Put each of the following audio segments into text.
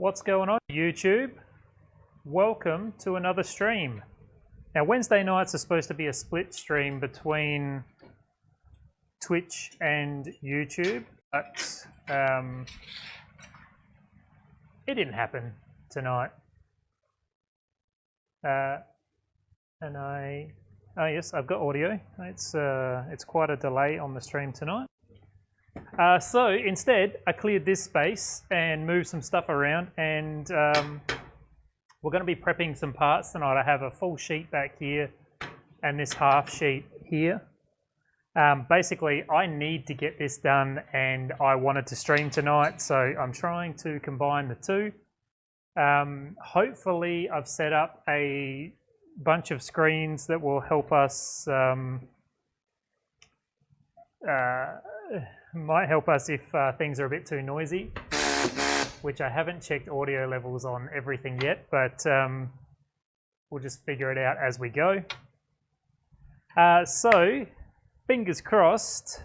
What's going on, YouTube? Welcome to another stream. Now, Wednesday nights are supposed to be a split stream between Twitch and YouTube, but it didn't happen tonight. Oh yes, I've got audio. It's quite a delay on the stream tonight. So instead, I cleared this space and moved some stuff around, and we're going to be prepping some parts tonight. I have a full sheet back here and this half sheet here. Basically, I need to get this done, and I wanted to stream tonight, so I'm trying to combine the two. Hopefully, I've set up a bunch of screens that will help us, might help us if things are a bit too noisy, which I haven't checked audio levels on everything yet, but we'll just figure it out as we go. So, fingers crossed,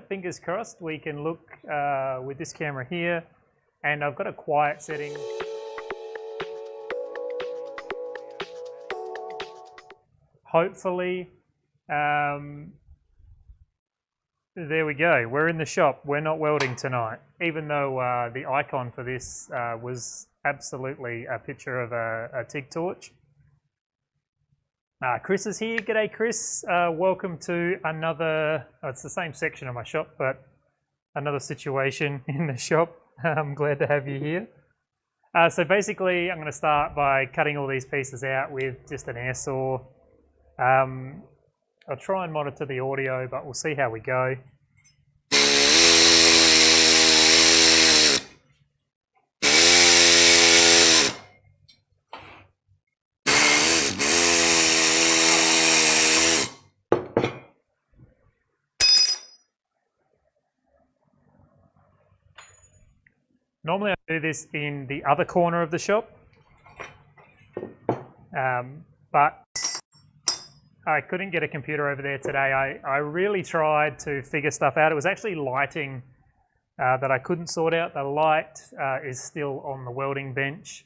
fingers crossed, we can look with this camera here, and I've got a quiet setting. Hopefully, there we go. We're in the shop. We're not welding tonight, even though the icon for this was absolutely a picture of a TIG torch. Chris is here. G'day, Chris. Welcome to another, it's the same section of my shop, but another situation in the shop. I'm glad to have you here. So basically, I'm going to start by cutting all these pieces out with just an air saw. I'll try and monitor the audio, but we'll see how we go. Normally I do this in the other corner of the shop, but I couldn't get a computer over there today. I really tried to figure stuff out. It was actually lighting that I couldn't sort out. The light is still on the welding bench.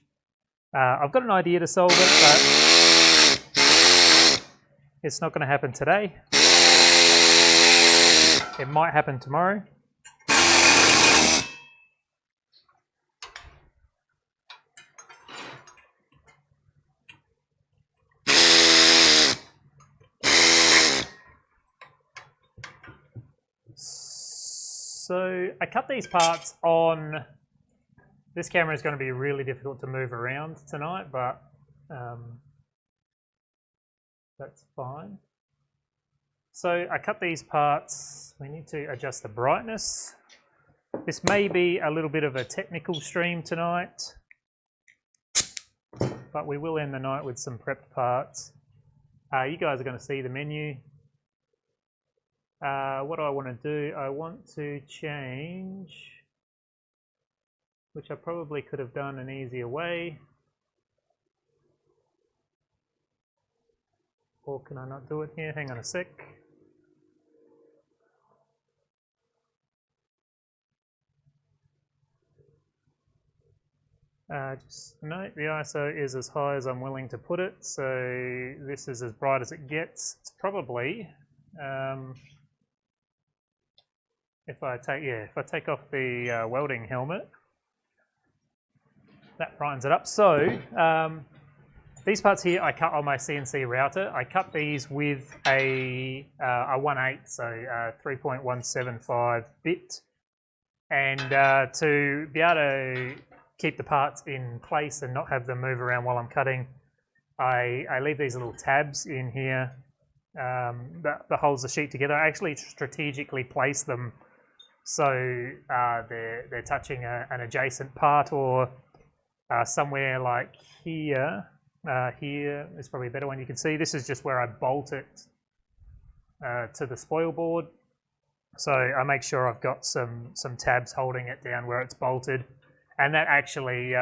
I've got an idea to solve it, but it's not going to happen today. It might happen tomorrow. So I cut these parts on, this camera is going to be really difficult to move around tonight, but that's fine. So I cut these parts, we need to adjust the brightness. This may be a little bit of a technical stream tonight, but we will end the night with some prepped parts. You guys are going to see the menu. What do I want to do? I want to change, which I probably could have done an easier way. Or can I not do it here? Hang on a sec. No, the ISO is as high as I'm willing to put it, so this is as bright as it gets. It's probably, if I take off the welding helmet, that brightens it up. So these parts here I cut on my CNC router. I cut these with a 1/8, so 3.175 bit, and to be able to keep the parts in place and not have them move around while I'm cutting, I leave these little tabs in here that holds the sheet together. I actually strategically place them so they're touching an adjacent part, or somewhere like here. Here is probably a better one. You can see this is just where I bolt it to the spoil board. So I make sure I've got some tabs holding it down where it's bolted, and that actually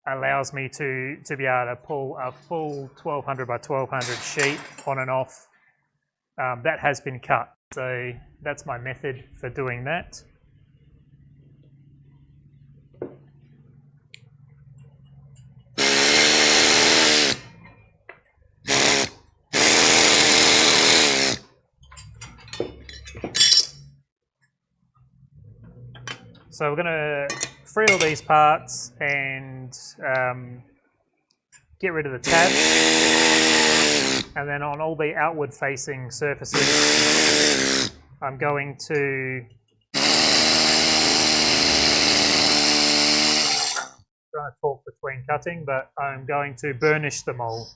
allows me to be able to pull a full 1200 by 1200 sheet on and off. That has been cut. So that's my method for doing that. So we're going to free all these parts and get rid of the tab. And then on all the outward facing surfaces, I'm going to try to talk between cutting, but I'm going to burnish them all.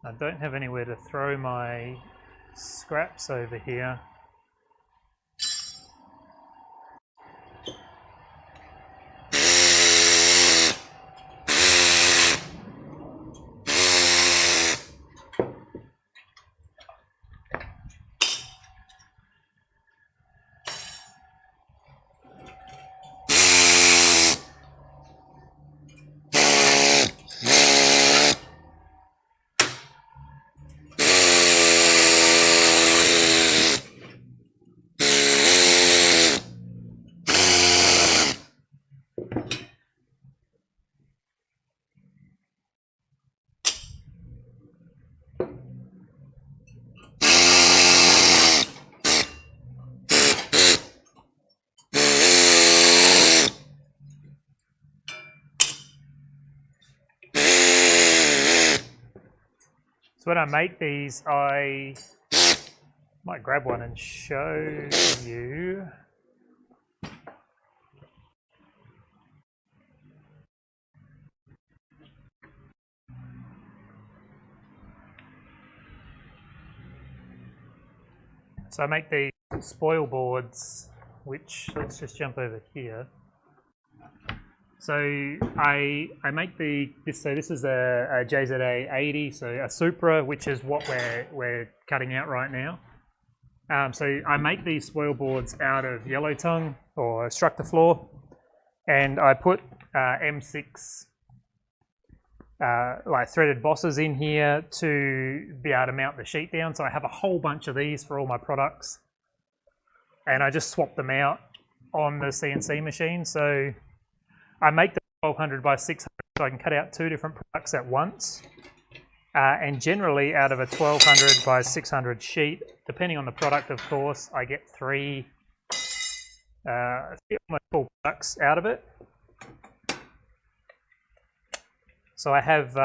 I don't have anywhere to throw my scraps over here. So when I make these, I might grab one and show you. So I make the spoil boards, which, let's just jump over here. So I make this is a JZA 80, so a Supra, which is what we're cutting out right now. So I make these spoil boards out of yellow tongue or structure floor, and I put M6 like threaded bosses in here to be able to mount the sheet down. So I have a whole bunch of these for all my products, and I just swap them out on the CNC machine. So I make the 1200 by 600 so I can cut out 2 different products at once. And generally out of a 1200 by 600 sheet, depending on the product of course, I get 3 almost full products out of it. So I have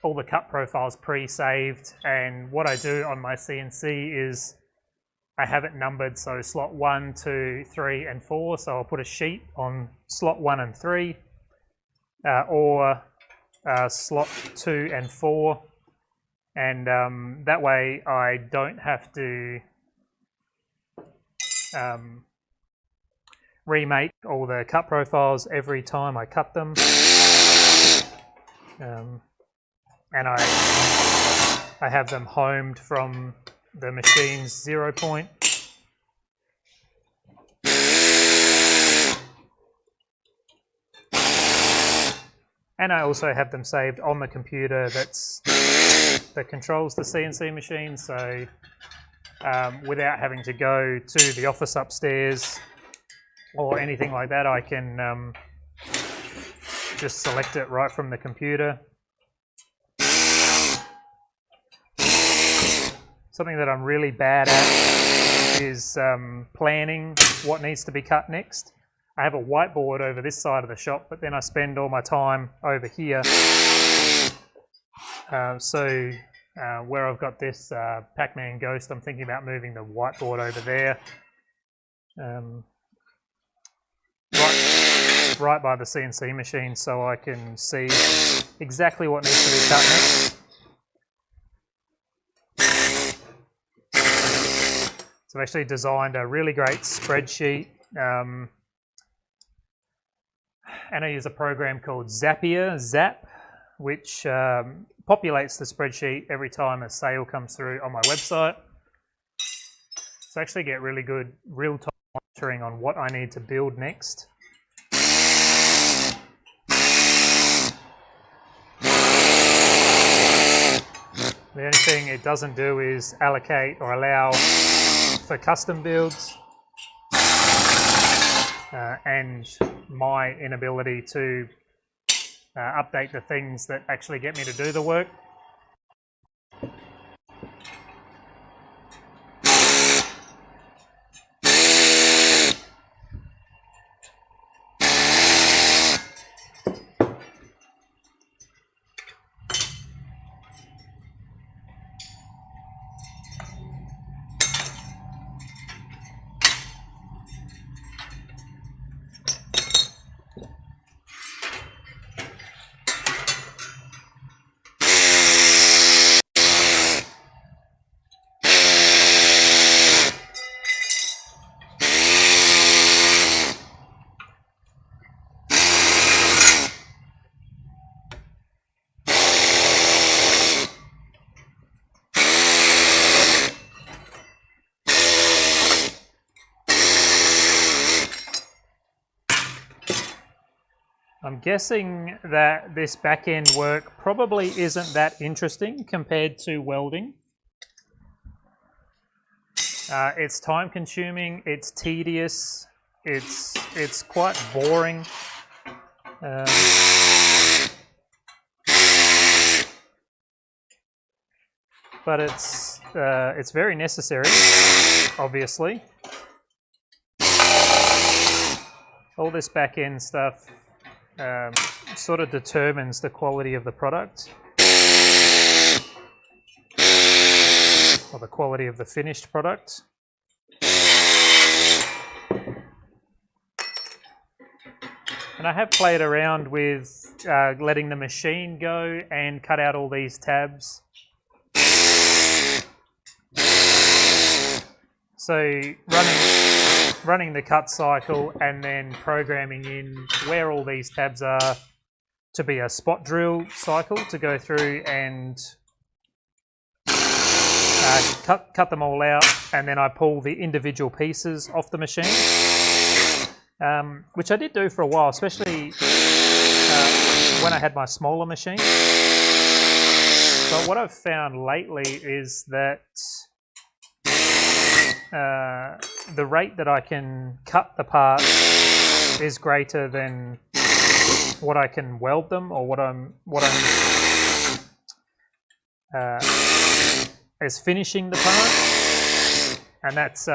all the cut profiles pre-saved, and what I do on my CNC is I have it numbered, so slot 1, 2, 3 and 4, so I'll put a sheet on slot 1 and 3, or slot 2 and 4, and that way I don't have to remake all the cut profiles every time I cut them. And I have them homed from the machine's 0 point. And I also have them saved on the computer that controls the CNC machine, so without having to go to the office upstairs or anything like that, I can just select it right from the computer. Something that I'm really bad at is planning what needs to be cut next. I have a whiteboard over this side of the shop, but then I spend all my time over here. Where I've got this Pac-Man Ghost, I'm thinking about moving the whiteboard over there. Right by the CNC machine, so I can see exactly what needs to be cut next. So So I've actually designed a really great spreadsheet, and I use a program called Zap, which populates the spreadsheet every time a sale comes through on my website. So I actually get really good real-time monitoring on what I need to build next. The only thing it doesn't do is allocate or allow for custom builds, and my inability to update the things that actually get me to do the work. I'm guessing that this back-end work probably isn't that interesting compared to welding. It's time-consuming, it's tedious, it's quite boring. But it's very necessary, obviously. All this back-end stuff sort of determines the quality of the product, or the quality of the finished product. And I have played around with letting the machine go and cut out all these tabs. So running the cut cycle and then programming in where all these tabs are to be a spot drill cycle to go through and cut them all out, and then I pull the individual pieces off the machine, which I did do for a while, especially when I had my smaller machine. But what I've found lately is that the rate that I can cut the part is greater than what I can weld them, or what I'm is finishing the part, and that's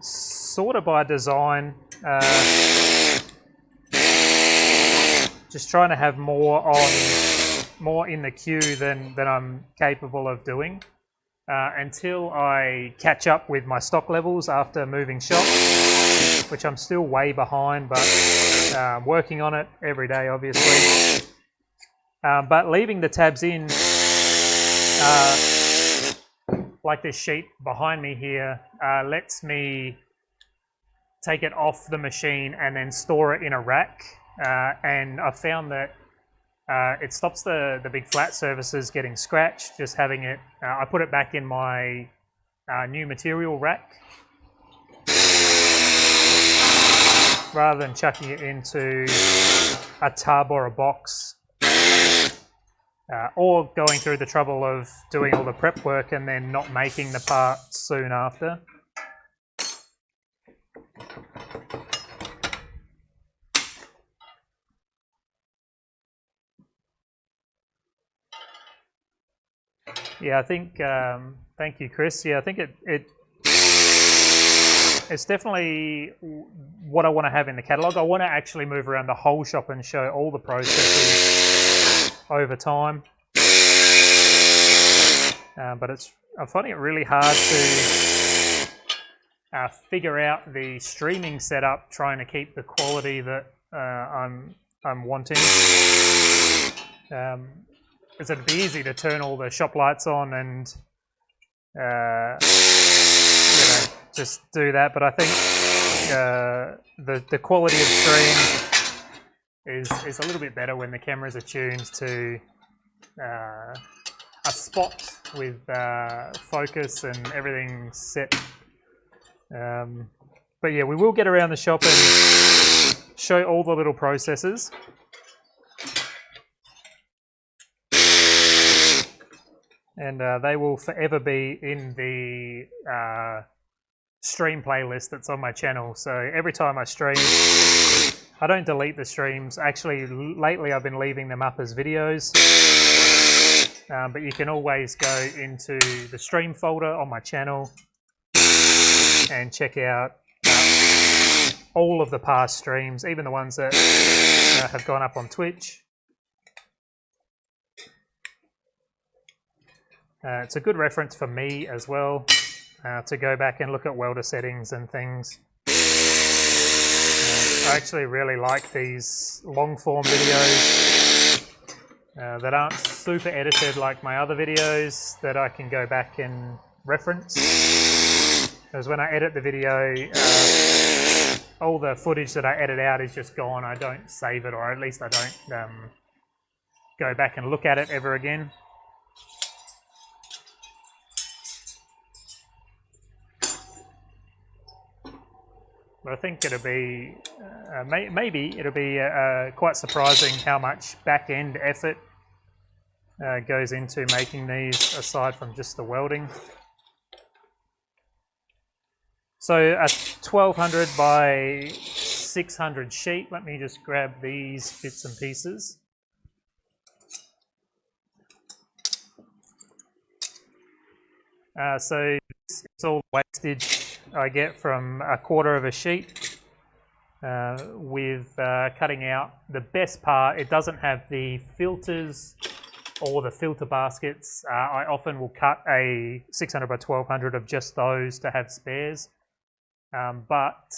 sort of by design. Just trying to have more in the queue than I'm capable of doing, until I catch up with my stock levels after moving shop, which I'm still way behind, but working on it every day, obviously. But leaving the tabs in, like this sheet behind me here, lets me take it off the machine and then store it in a rack, and I found that it stops the big flat surfaces getting scratched, just having it. I put it back in my new material rack rather than chucking it into a tub or a box, or going through the trouble of doing all the prep work and then not making the part soon after. Yeah, I think, thank you, Chris. Yeah, I think it's definitely what I want to have in the catalogue. I want to actually move around the whole shop and show all the processes over time. But I'm finding it really hard to figure out the streaming setup, trying to keep the quality that I'm wanting. because it'd be easy to turn all the shop lights on and just do that. But I think the quality of stream is a little bit better when the cameras are tuned to a spot with focus and everything set. But yeah, we will get around the shop and show all the little processes. And they will forever be in the stream playlist that's on my channel. So every time I stream, I don't delete the streams. Actually, lately I've been leaving them up as videos. But you can always go into the stream folder on my channel and check out all of the past streams, even the ones that have gone up on Twitch. It's a good reference for me as well, to go back and look at welder settings and things. I actually really like these long form videos that aren't super edited like my other videos, that I can go back and reference. Because when I edit the video, all the footage that I edit out is just gone. I don't save it, or at least I don't go back and look at it ever again. But I think it'll be, maybe it'll be quite surprising how much back-end effort goes into making these, aside from just the welding. So a 1200 by 600 sheet. Let me just grab these bits and pieces. So it's all wastage I get from a quarter of a sheet with cutting out the best part. It doesn't have the filters or the filter baskets. I often will cut a 600 by 1200 of just those to have spares. But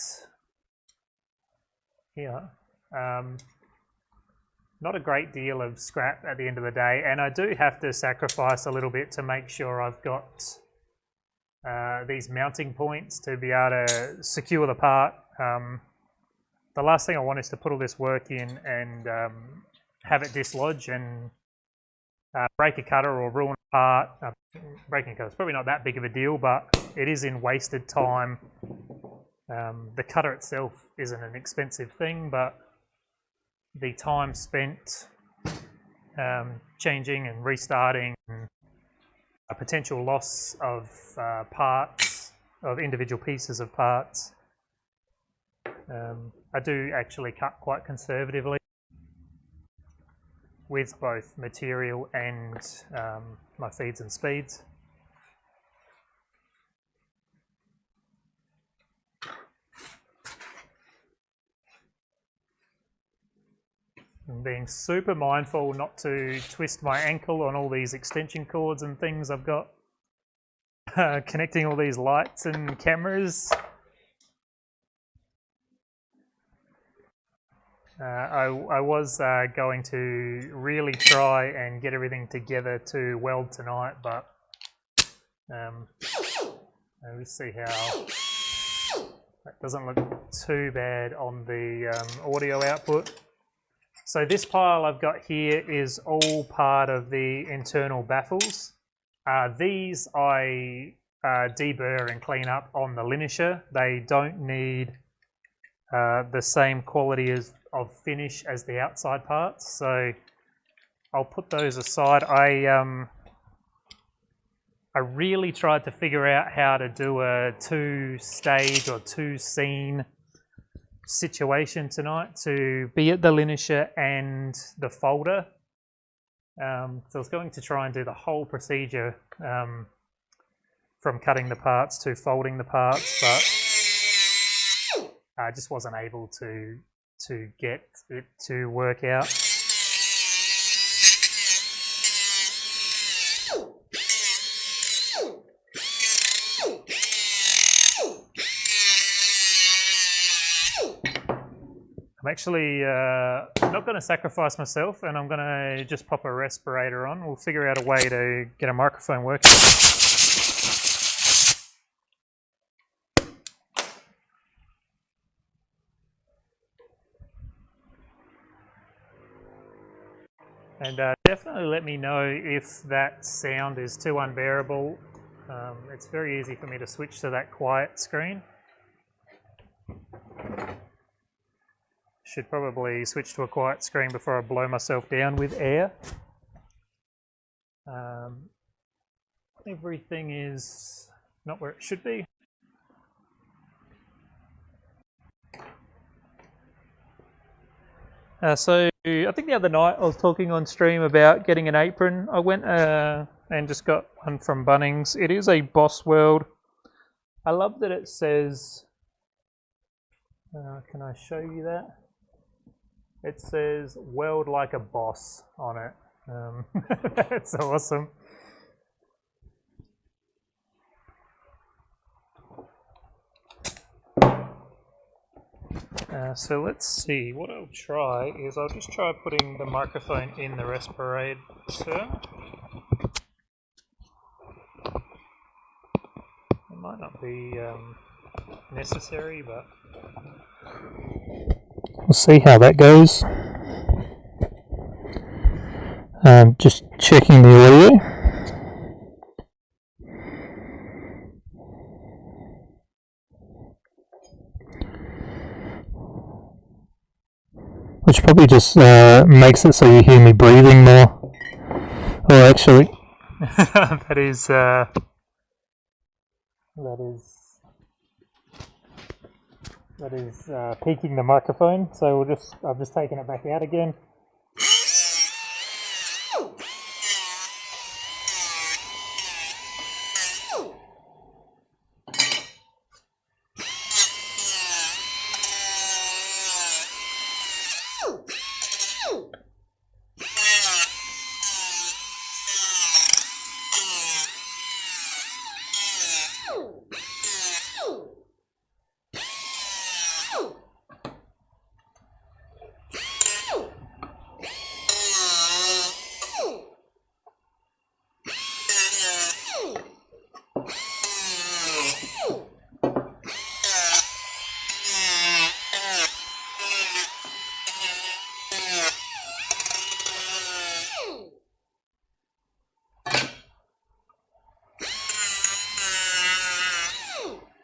yeah, not a great deal of scrap at the end of the day, and I do have to sacrifice a little bit to make sure I've got these mounting points to be able to secure the part. The last thing I want is to put all this work in and have it dislodge and break a cutter or ruin a part. Breaking a cutter is probably not that big of a deal, but it is in wasted time. The cutter itself isn't an expensive thing, but the time spent changing and restarting, and a potential loss of parts, of individual pieces of parts. I do actually cut quite conservatively with both material and my feeds and speeds. I'm being super mindful not to twist my ankle on all these extension cords and things I've got connecting all these lights and cameras. I was going to really try and get everything together to weld tonight, but let's see how that doesn't look too bad on the audio output. So this pile I've got here is all part of the internal baffles. These I deburr and clean up on the linisher. They don't need the same quality of finish as the outside parts, so I'll put those aside. I really tried to figure out how to do a two-stage or two-scene situation tonight to be at the linisher and the folder. So I was going to try and do the whole procedure from cutting the parts to folding the parts, but I just wasn't able to get it to work out. I'm I'm actually not going to sacrifice myself, and I'm going to just pop a respirator on. We'll figure out a way to get a microphone working. And definitely let me know if that sound is too unbearable. It's very easy for me to switch to that quiet screen. Should probably switch to a quiet screen before I blow myself down with air. Everything is not where it should be. So I think the other night I was talking on stream about getting an apron. I went and just got one from Bunnings. It is a Boss World. I love that it says, can I show you that? It says "Weld like a boss" on it. That's awesome. So let's see, what I'll try is I'll just try putting the microphone in the respirator. It might not be necessary, but we'll see how that goes. Just checking the audio. Which probably just makes it so you hear me breathing more. Oh, actually, that is peaking the microphone. So I've just taken it back out again.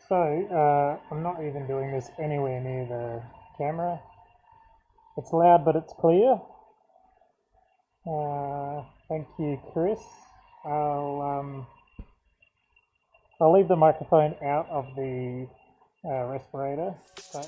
So, I'm not even doing this anywhere near the camera. It's loud, but it's clear. Thank you, Chris. I'll leave the microphone out of the respirator. So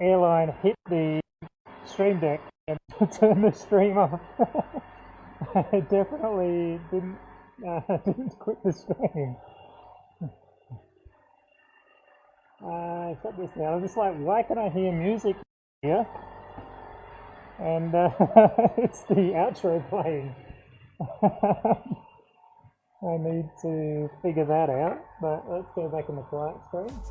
airline hit the stream deck and turned the stream off. It definitely didn't quit the stream. Shut this down. I'm just like, why can I hear music here? And it's the outro playing. I need to figure that out, but let's go back in the quiet screen.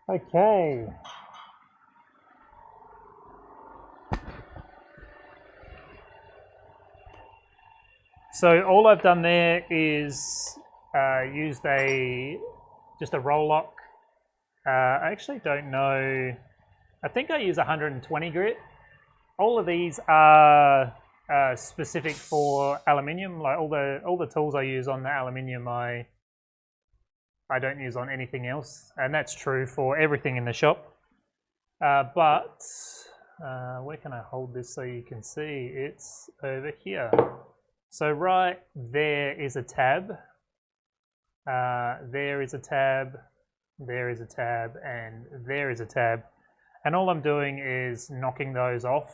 Okay. So all I've done there is used just a roll lock. I actually don't know. I think I use 120 grit. All of these are specific for aluminium. Like all the tools I use on the aluminium, I don't use on anything else, and that's true for everything in the shop. But where can I hold this so you can see? It's over here. So right there is a tab. There is a tab. There is a tab, and there is a tab. And all I'm doing is knocking those off.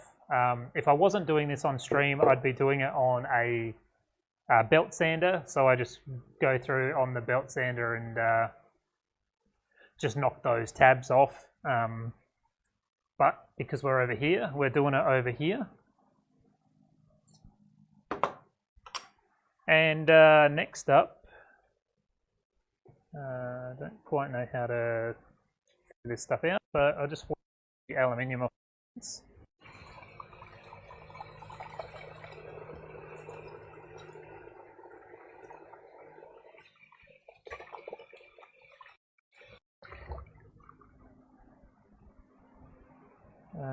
If I wasn't doing this on stream, I'd be doing it on a belt sander, so I just go through on the belt sander and just knock those tabs off. But because we're over here, we're doing it over here. And next up, I don't quite know how to figure this stuff out, but I'll just want the aluminium off.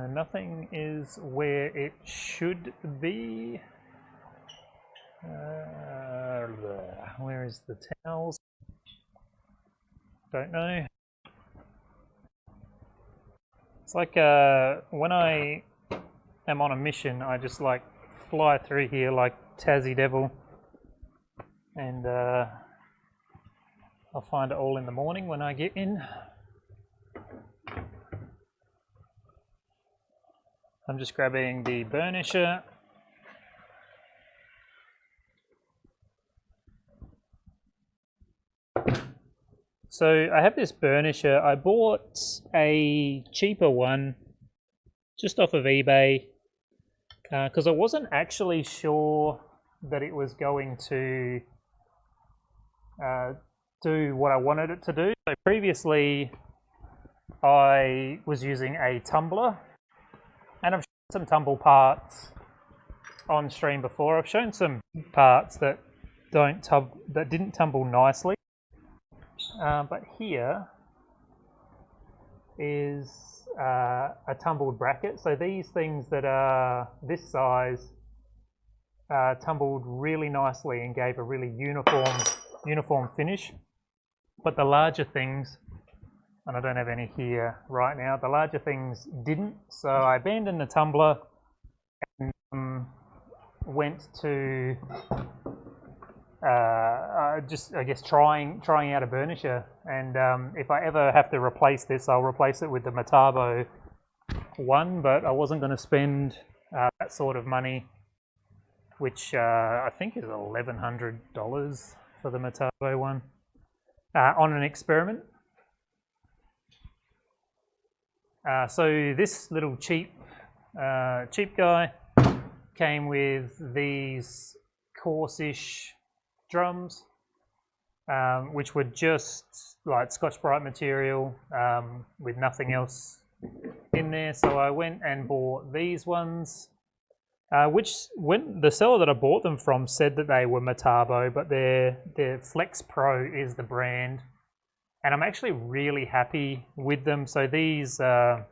Nothing is where it should be. Where is the towels? Don't know. It's like when I am on a mission, I just like fly through here like Tassie Devil, and I'll find it all in the morning when I get in. I'm just grabbing the burnisher. So I have this burnisher. I bought a cheaper one just off of eBay because I wasn't actually sure that it was going to do what I wanted it to do. So previously I was using a tumbler, and I've shown some tumble parts on stream before. I've shown some parts that didn't tumble nicely. But here is a tumbled bracket. So these things that are this size tumbled really nicely and gave a really uniform finish. But the larger things, and I don't have any here right now, the larger things didn't. So I abandoned the tumbler and went to just, I guess, trying out a burnisher. And if I ever have to replace this, I'll replace it with the Metabo one, but I wasn't going to spend that sort of money, which I think is $1,100 for the Metabo one, on an experiment. So this little cheap guy came with these coarse-ish drums, which were just like Scotch-Brite material with nothing else in there, so I went and bought these ones, which when the seller that I bought them from said that they were Metabo, but their Flex Pro is the brand, and I'm actually really happy with them. So these have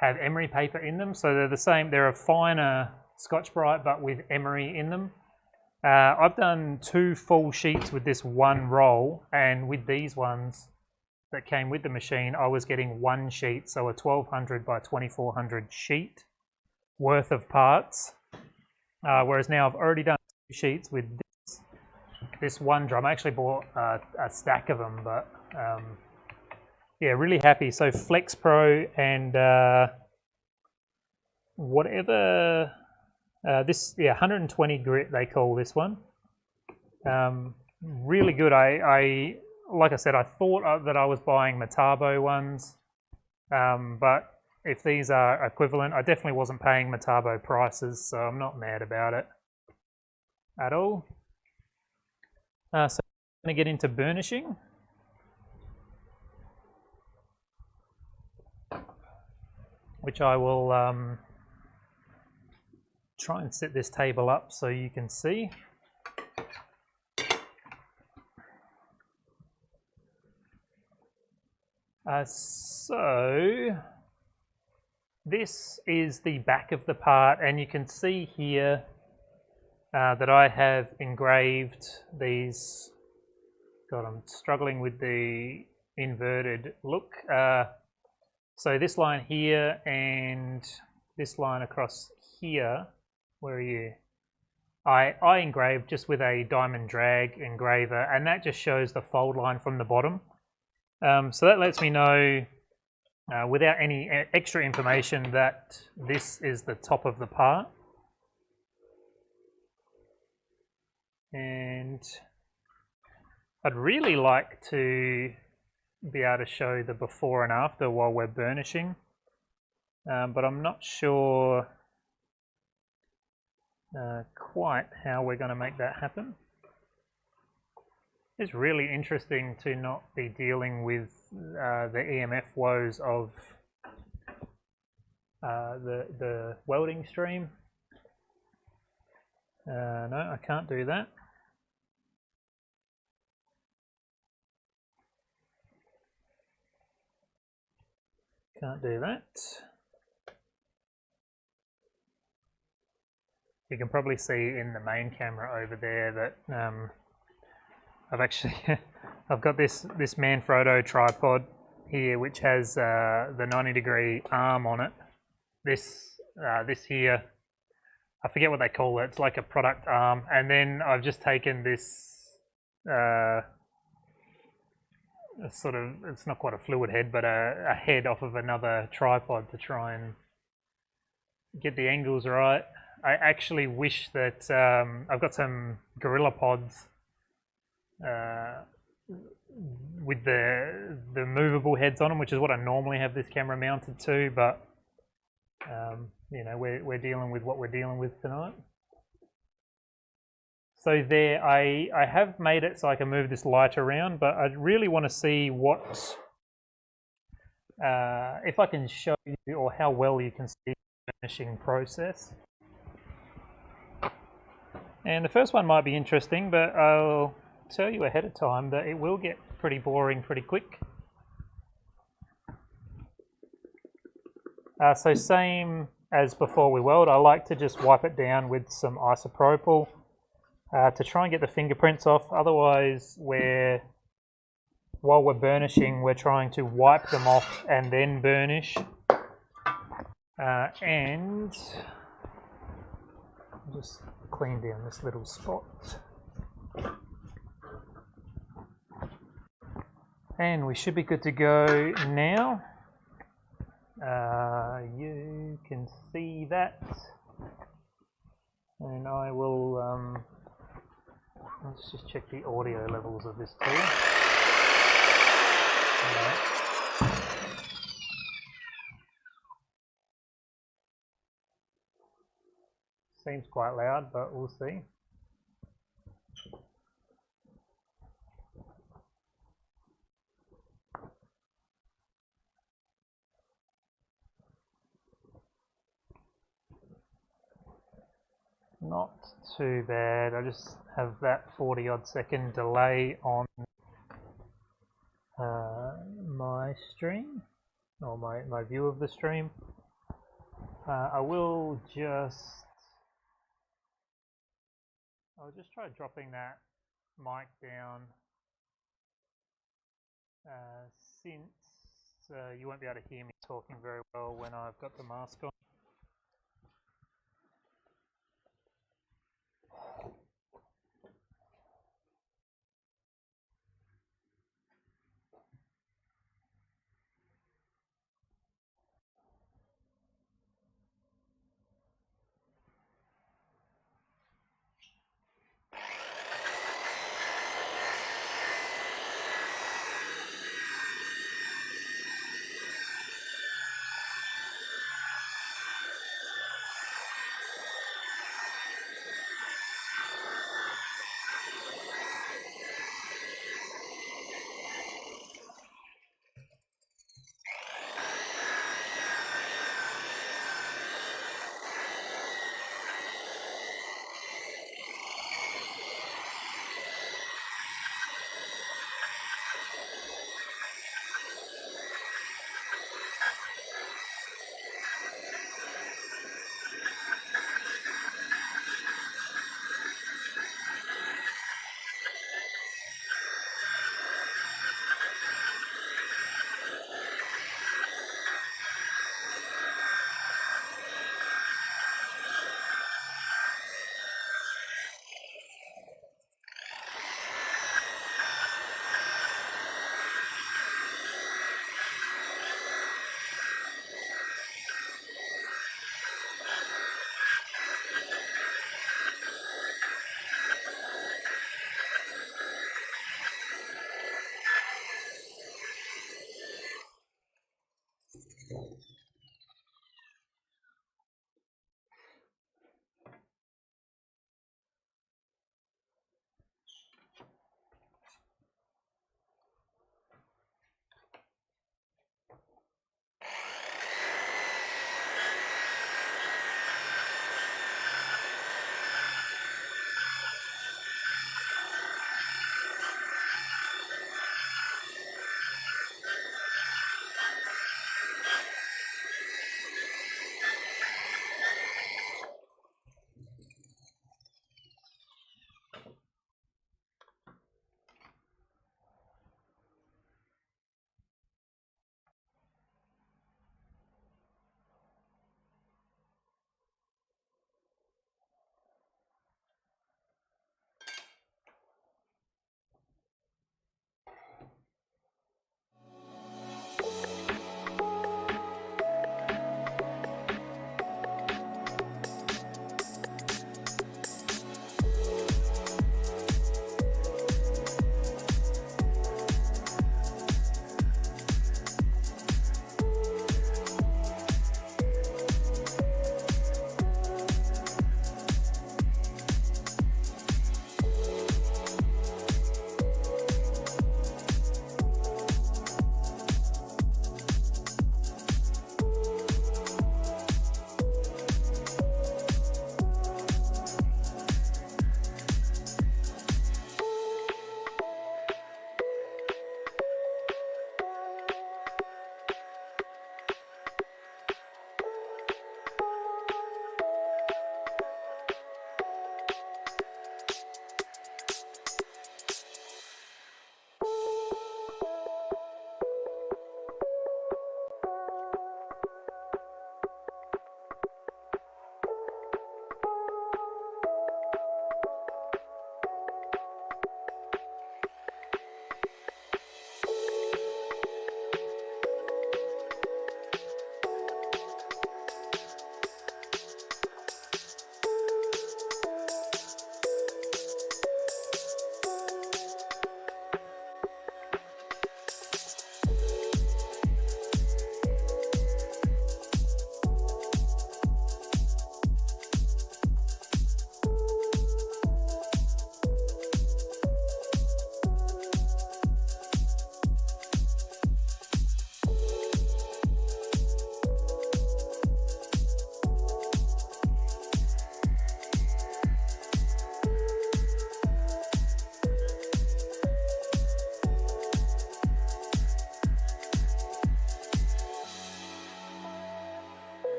emery paper in them, so they're the same. They're a finer Scotch-Brite, but with emery in them. I've done 2 full sheets with this one roll, and with these ones that came with the machine, I was getting 1 sheet, so a 1200 by 2400 sheet worth of parts. Whereas now I've already done 2 sheets with this one drum. I actually bought a stack of them, but yeah, really happy. So Flex Pro and whatever. This, yeah, 120 grit they call this one. Really good. I like I said, I thought that I was buying Metabo ones, but if these are equivalent, I definitely wasn't paying Metabo prices, so I'm not mad about it at all. So I'm going to get into burnishing. Which I will try and set this table up so you can see. So this is the back of the part, and you can see here that I have engraved these. God, I'm struggling with the inverted look. So this line here and this line across here, where are you? I engraved just with a diamond drag engraver, and that just shows the fold line from the bottom. So that lets me know, without any extra information, that this is the top of the part. And I'd really like to be able to show the before and after while we're burnishing, but I'm not sure quite how we're going to make that happen. It's really interesting to not be dealing with the EMF woes of the welding stream. No, I can't do that. Can't do that. You can probably see in the main camera over there that I've actually I've got this Manfrotto tripod here, which has the 90-degree arm on it. This here, I forget what they call it. It's like a product arm, and then I've just taken this sort of, it's not quite a fluid head, but a head off of another tripod to try and get the angles right. I actually wish that I've got some Gorilla Pods with the movable heads on them, which is what I normally have this camera mounted to, but you know, we're dealing with what we're dealing with tonight. So there, I have made it so I can move this light around, but I really want to see what, if I can show you, or how well you can see the finishing process. And the first one might be interesting, but I'll tell you ahead of time that it will get pretty boring pretty quick. So same as before we weld, I like to just wipe it down with some isopropyl to try and get the fingerprints off. Otherwise, while we're burnishing, we're trying to wipe them off and then burnish. And just clean down this little spot. And we should be good to go now. You can see that. And I will, let's just check the audio levels of this tool. Seems quite loud, but we'll see. not too bad. I just have that 40 odd second delay on my stream, or my view of the stream. I'll just try dropping that mic down since you won't be able to hear me talking very well when I've got the mask on.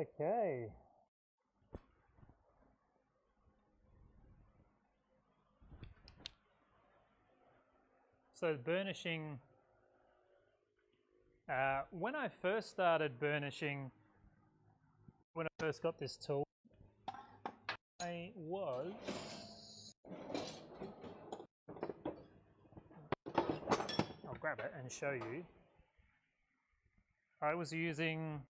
Okay. So burnishing, when I first started burnishing, when I first got this tool, I was, I'll grab it and show you. I was using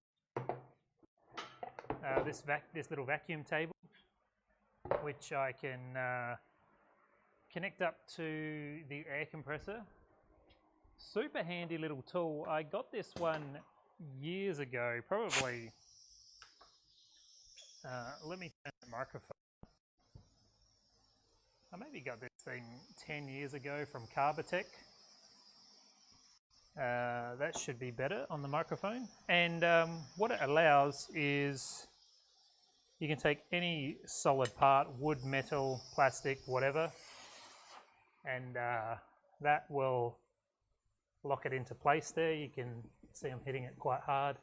this little vacuum table, which I can connect up to the air compressor. Super handy little tool. I got this one years ago, probably, let me turn the microphone. I maybe got this thing 10 years ago from Carbotech. That should be better on the microphone. And what it allows is you can take any solid part, wood, metal, plastic, whatever, and that will lock it into place there. You can see I'm hitting it quite hard.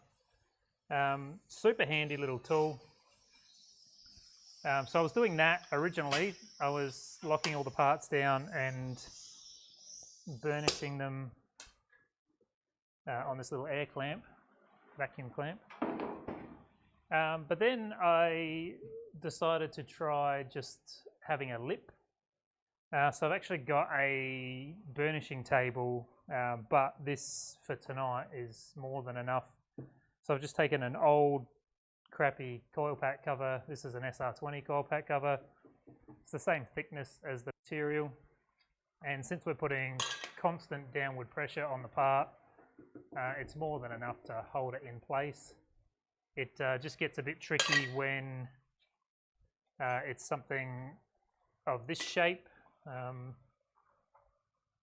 Super handy little tool. So I was doing that originally. I was locking all the parts down and burnishing them on this little air clamp, vacuum clamp. But then I decided to try just having a lip. So I've actually got a burnishing table, but this for tonight is more than enough. So I've just taken an old crappy coil pack cover. This is an SR20 coil pack cover. It's the same thickness as the material. And since we're putting constant downward pressure on the part, it's more than enough to hold it in place. It just gets a bit tricky when it's something of this shape.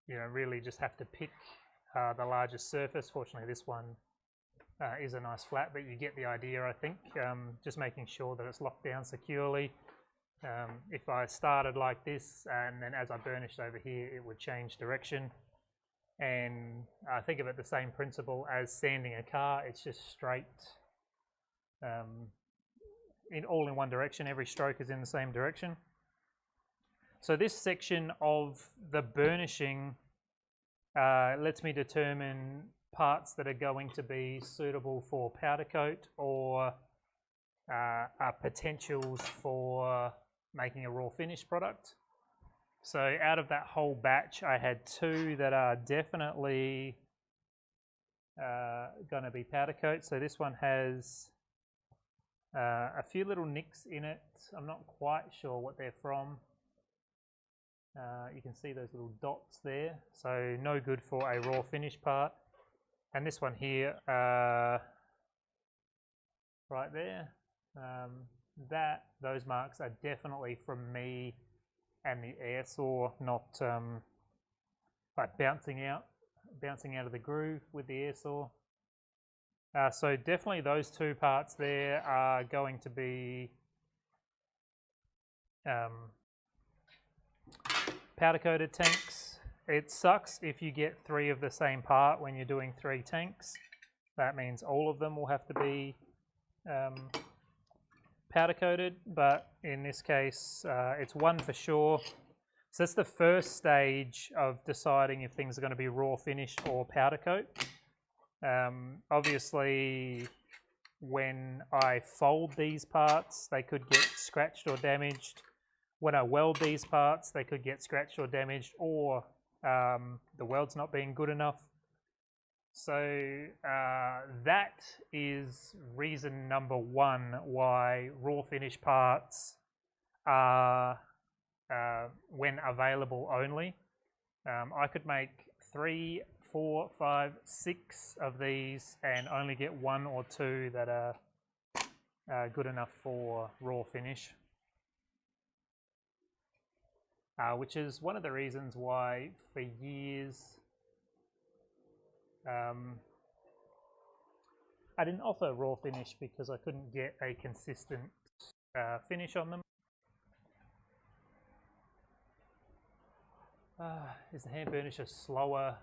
You know, really just have to pick the largest surface. Fortunately, this one is a nice flat, but you get the idea, I think. Just making sure that it's locked down securely. If I started like this and then as I burnished over here, it would change direction. And I think of it the same principle as sanding a car. It's just straight, all in one direction. Every stroke is in the same direction. So this section of the burnishing lets me determine parts that are going to be suitable for powder coat or are potentials for making a raw finish product. So out of that whole batch, I had two that are definitely going to be powder coat. So this one has a few little nicks in it. I'm not quite sure what they're from. You can see those little dots there. So no good for a raw finish part. And this one here, right there, those marks are definitely from me and the air saw, not like bouncing out of the groove with the air saw. So definitely those two parts there are going to be powder coated tanks. It sucks if you get three of the same part when you're doing 3 tanks. That means all of them will have to be powder coated, but in this case it's one for sure. So that's the first stage of deciding if things are going to be raw finish or powder coat. Obviously when I fold these parts they could get scratched or damaged. When I weld these parts they could get scratched or damaged, or the weld's not being good enough. So that is reason number one why raw finish parts are when available only. I could make 3, 4, 5, 6 of these and only get 1 or 2 that are good enough for raw finish. Which is one of the reasons why for years I didn't offer raw finish, because I couldn't get a consistent finish on them. Is the hand burnisher slower?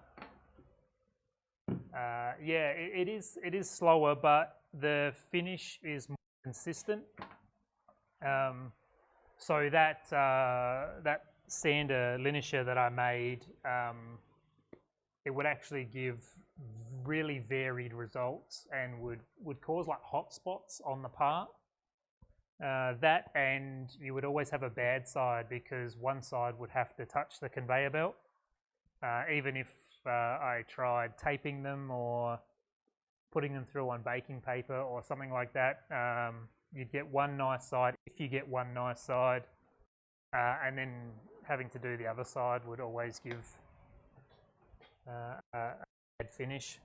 Yeah, it is slower, but the finish is more consistent. So that that sander linisher that I made, it would actually give really varied results and would cause like hot spots on the part. That, and you would always have a bad side because one side would have to touch the conveyor belt. Even if I tried taping them or putting them through on baking paper or something like that, you'd get one nice side, if you get one nice side, and then having to do the other side would always give a bad finish.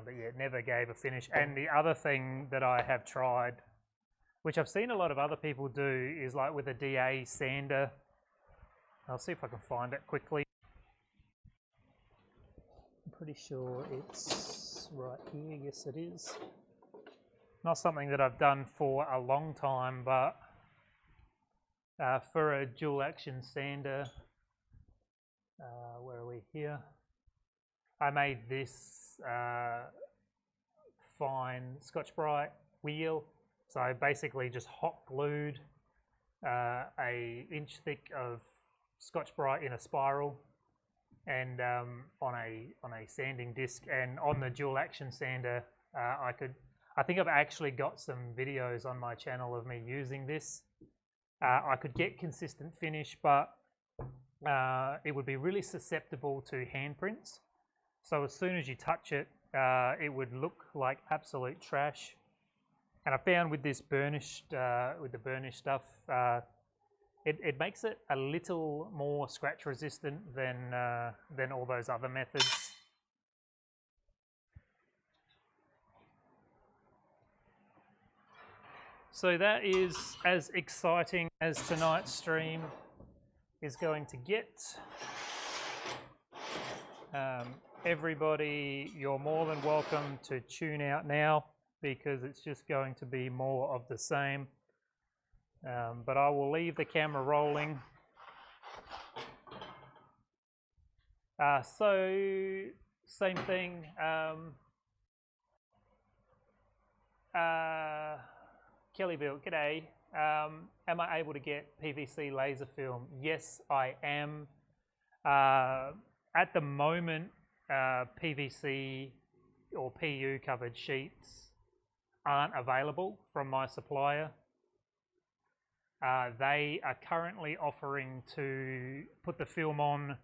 But yeah, it never gave a finish. And the other thing that I have tried, which I've seen a lot of other people do, is like with a DA sander. I'll see if I can find it quickly. I'm pretty sure it's right here. Yes, it is. Not something that I've done for a long time, but for a dual action sander, where are we here? I made this fine Scotch-Brite wheel. So I basically just hot glued a inch thick of Scotch-Brite in a spiral and on a sanding disc, and on the dual action sander I think I've actually got some videos on my channel of me using this. I could get consistent finish, but it would be really susceptible to handprints. So as soon as you touch it, it would look like absolute trash. And I found with this burnished, with the burnished stuff, it makes it a little more scratch resistant than all those other methods. So that is as exciting as tonight's stream is going to get. Everybody, you're more than welcome to tune out now because it's just going to be more of the same. But I will leave the camera rolling. So, same thing. Kellyville, g'day. Am I able to get PVC laser film? Yes, I am. At the moment, PVC or PU covered sheets aren't available from my supplier. They are currently offering to put the film on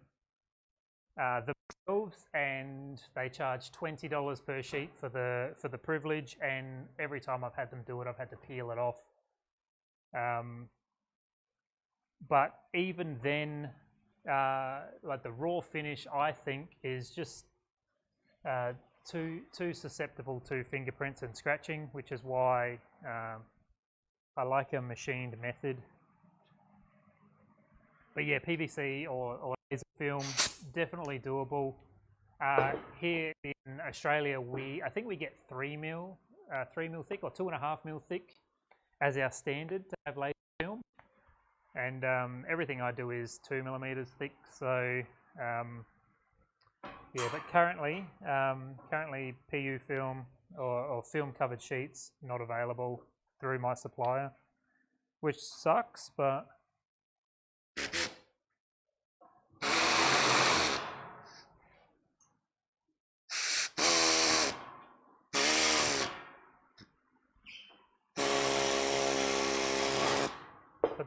themselves, and they charge $20 per sheet for the privilege. And every time I've had them do it, I've had to peel it off. But even then, like the raw finish, I think is just too susceptible to fingerprints and scratching, which is why I like a machined method. But yeah, PVC or laser film, definitely doable. Here in Australia, I think we get 3 mil thick or 2.5 mil thick as our standard to have laser film. And everything I do is 2 millimeters thick. So yeah, but currently PU film or film covered sheets not available through my supplier, which sucks, but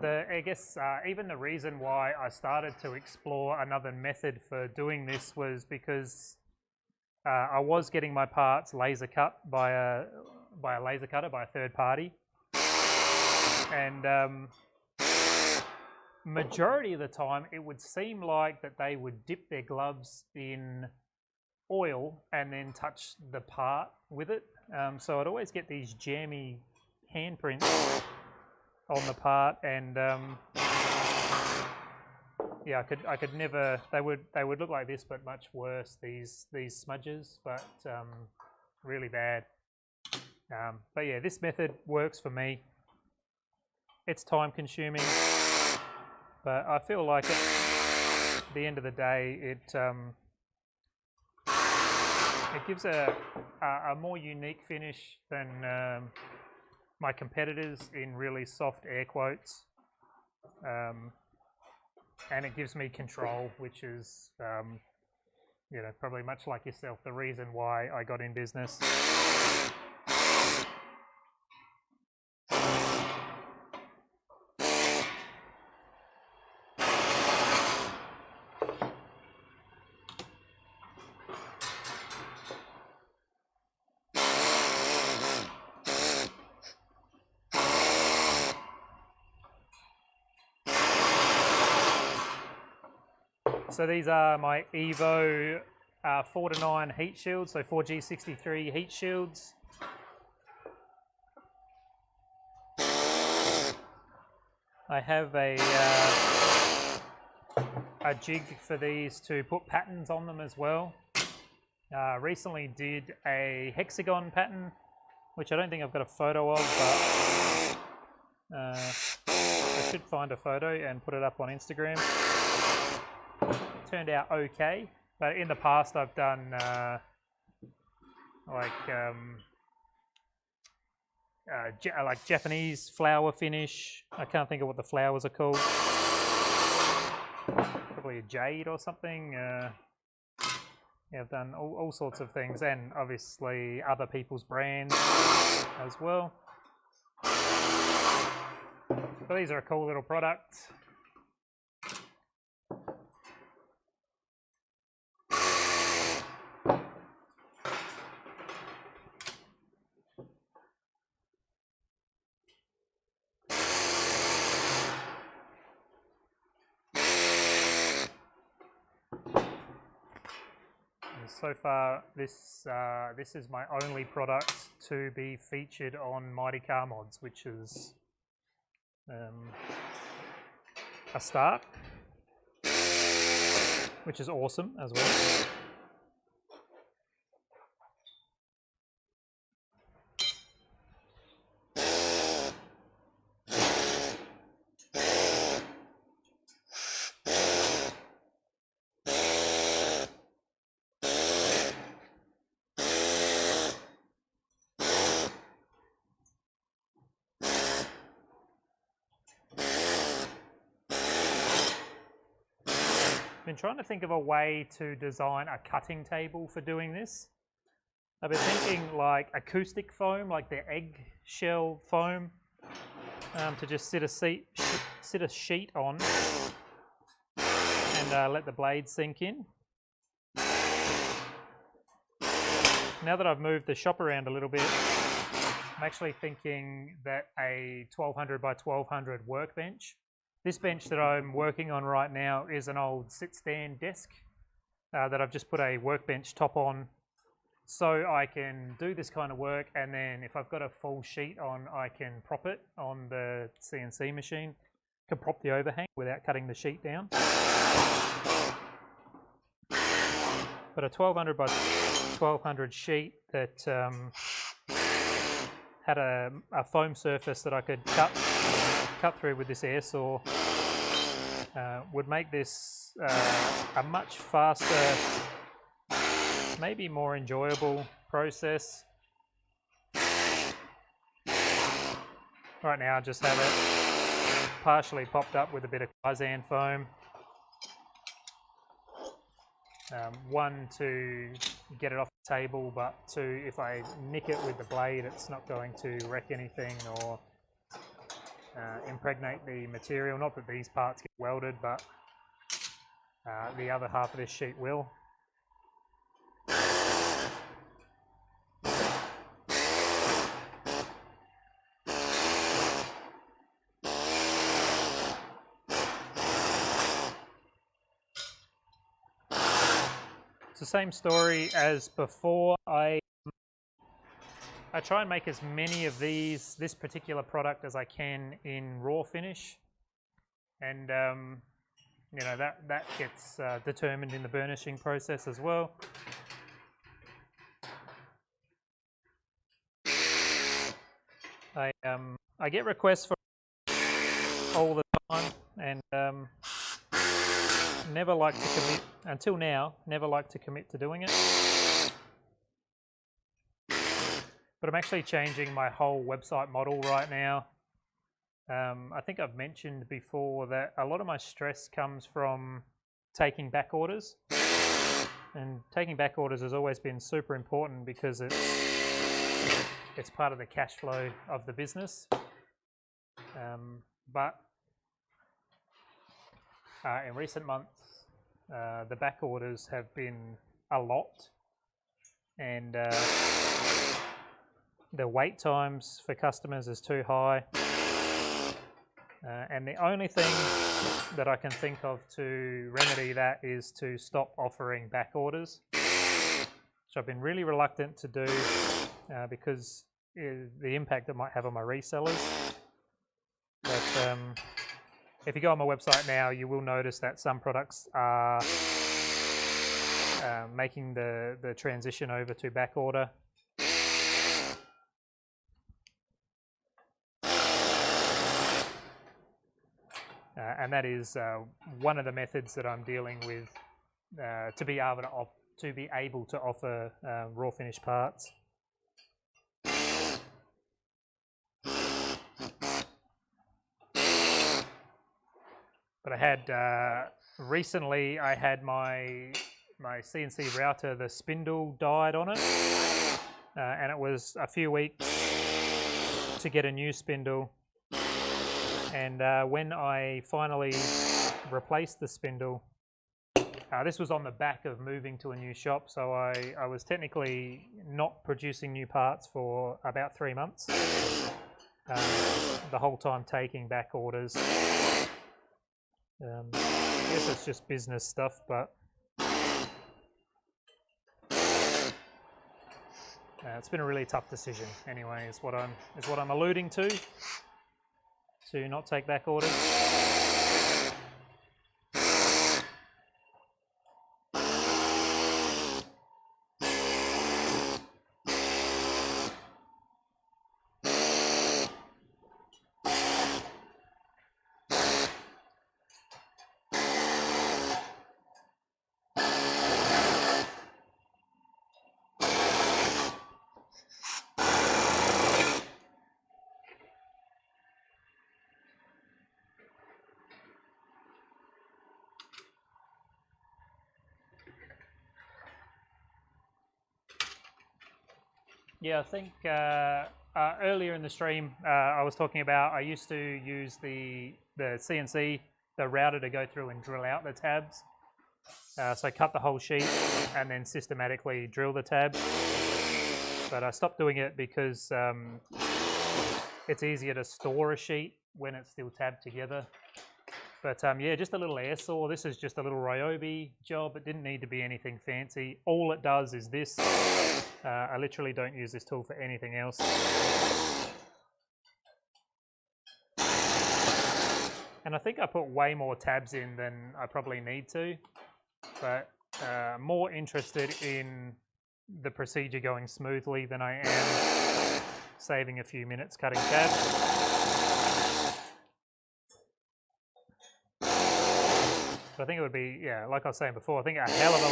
I guess even the reason why I started to explore another method for doing this was because I was getting my parts laser cut by a laser cutter, by a third party, and majority of the time it would seem like that they would dip their gloves in oil and then touch the part with it. So I'd always get these jammy handprints on the part, and yeah, I could never. They would look like this, but much worse. These smudges, but really bad. But yeah, this method works for me. It's time consuming, but I feel like at the end of the day, It gives a more unique finish than my competitors, in really soft air quotes. And it gives me control, which is, you know, probably much like yourself, the reason why I got in business. So these are my Evo 4-9 heat shields, so 4G63 heat shields. I have a jig for these to put patterns on them as well. Recently did a hexagon pattern, which I don't think I've got a photo of, but I should find a photo and put it up on Instagram. Turned out okay, but in the past I've done like Japanese flower finish. I can't think of what the flowers are called. Probably a jade or something. Yeah, I've done all sorts of things, and obviously other people's brands as well. So these are a cool little product. So far, this is my only product to be featured on Mighty Car Mods, which is a start, which is awesome as well. Been trying to think of a way to design a cutting table for doing this. I've been thinking like acoustic foam, like the eggshell foam, to just sit a sheet on and let the blade sink in. Now that I've moved the shop around a little bit, I'm actually thinking that a 1200 by 1200 workbench. This bench that I'm working on right now is an old sit-stand desk that I've just put a workbench top on, so I can do this kind of work, and then if I've got a full sheet on, I can prop it on the CNC machine. I can prop the overhang without cutting the sheet down. But a 1200 by 1200 sheet that had a foam surface that I could cut through with this air saw would make this a much faster, maybe more enjoyable process. Right now I just have it partially popped up with a bit of Kaizen foam. One, to get it off the table, but two, if I nick it with the blade, it's not going to wreck anything or impregnate the material. Not that these parts get welded, but the other half of this sheet will. It's the same story as before. I try and make as many of this particular product as I can in raw finish, and you know, that gets determined in the burnishing process as well. I get requests for all the time, and never like to commit until now. Never like to commit to doing it. but I'm actually changing my whole website model right now. I think I've mentioned before that a lot of my stress comes from taking back orders, and taking back orders has always been super important because it's part of the cash flow of the business. But in recent months, the back orders have been a lot, and the wait times for customers is too high. And the only thing that I can think of to remedy that is to stop offering back orders, which I've been really reluctant to do because the impact it might have on my resellers. But if you go on my website now, you will notice that some products are making the transition over to back order. And that is one of the methods that I'm dealing with to be able to offer raw finished parts. But I had recently I had my CNC router, the spindle died on it, and it was a few weeks to get a new spindle. And when I finally replaced the spindle, this was on the back of moving to a new shop, so I was technically not producing new parts for about 3 months, the whole time taking back orders. I guess it's just business stuff, but it's been a really tough decision. Anyway, is what I'm alluding to not take back orders. Yeah, I think earlier in the stream I was talking about I used to use the CNC, the router, to go through and drill out the tabs. So I cut the whole sheet and then systematically drill the tabs. But I stopped doing it because it's easier to store a sheet when it's still tabbed together. But yeah, just a little air saw. This is just a little Ryobi job. It didn't need to be anything fancy. All it does is this. I literally don't use this tool for anything else. And I think I put way more tabs in than I probably need to, but more interested in the procedure going smoothly than I am saving a few minutes cutting tabs. I think it would be, yeah, like I was saying before, I think a hell of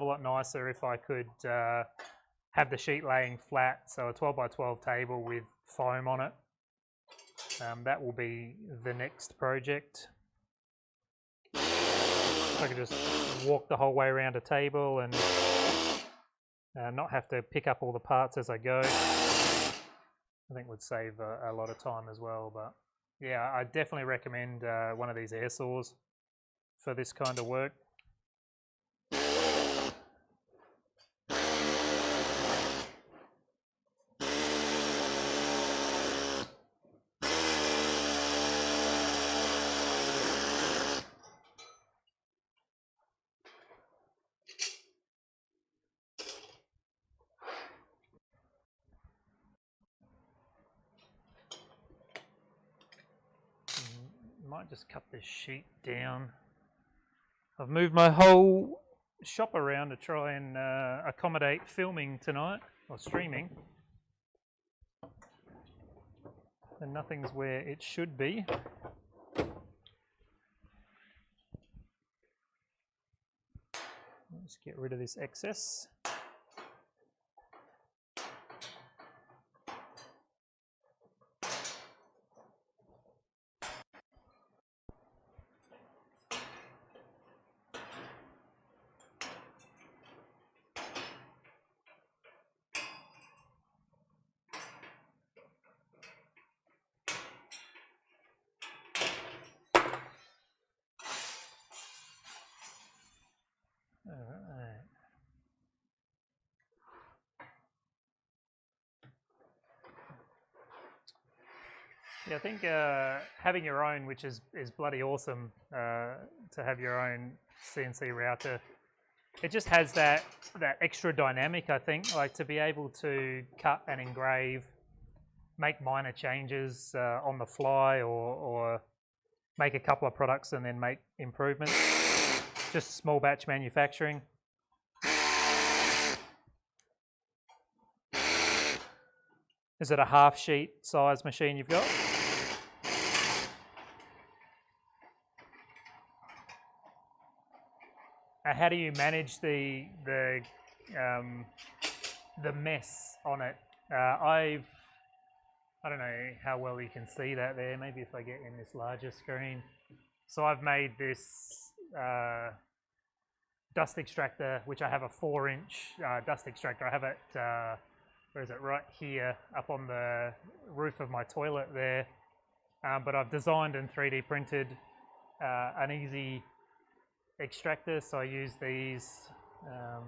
a lot nicer if I could have the sheet laying flat, so a 12 by 12 table with foam on it. That will be the next project. I could just walk the whole way around a table and not have to pick up all the parts as I go. I think would save a lot of time as well. But yeah, I definitely recommend one of these air saws for this kind of work. Might just cut this sheet down. I've moved my whole shop around to try and accommodate filming tonight, or streaming. And nothing's where it should be. Let's get rid of this excess. Yeah, I think having your own, which is bloody awesome, to have your own CNC router. It just has that extra dynamic, I think, like to be able to cut and engrave, make minor changes on the fly, or make a couple of products and then make improvements. Just small batch manufacturing. Is it a half sheet size machine you've got? How do you manage the mess on it? I don't know how well you can see that there. Maybe if I get in this larger screen. So I've made this dust extractor, which I have a 4-inch dust extractor. I have it, where is it? Right here, up on the roof of my toilet there. But I've designed and 3D printed an easy extractor. So I use these, I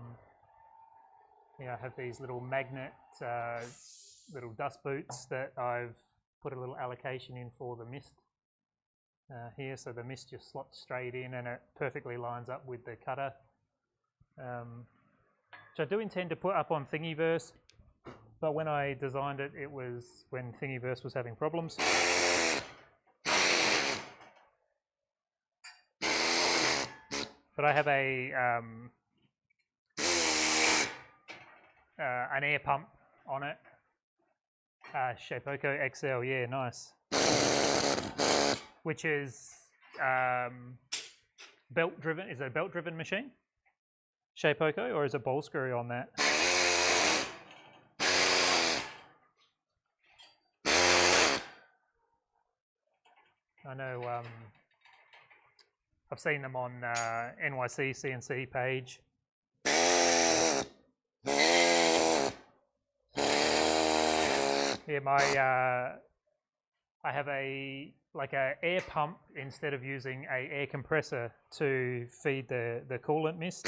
have these little magnet little dust boots that I've put a little allocation in for the mist here, so the mist just slots straight in and it perfectly lines up with the cutter. Which I do intend to put up on Thingiverse, but when I designed it, it was when Thingiverse was having problems. But I have an air pump on it. Shapeoko XL, yeah, nice. Which is belt driven. Is it a belt driven machine? Shapeoko, or is it ball screw on that? I know I've seen them on NYC CNC page. Yeah, I have a air pump instead of using a air compressor to feed the coolant mist,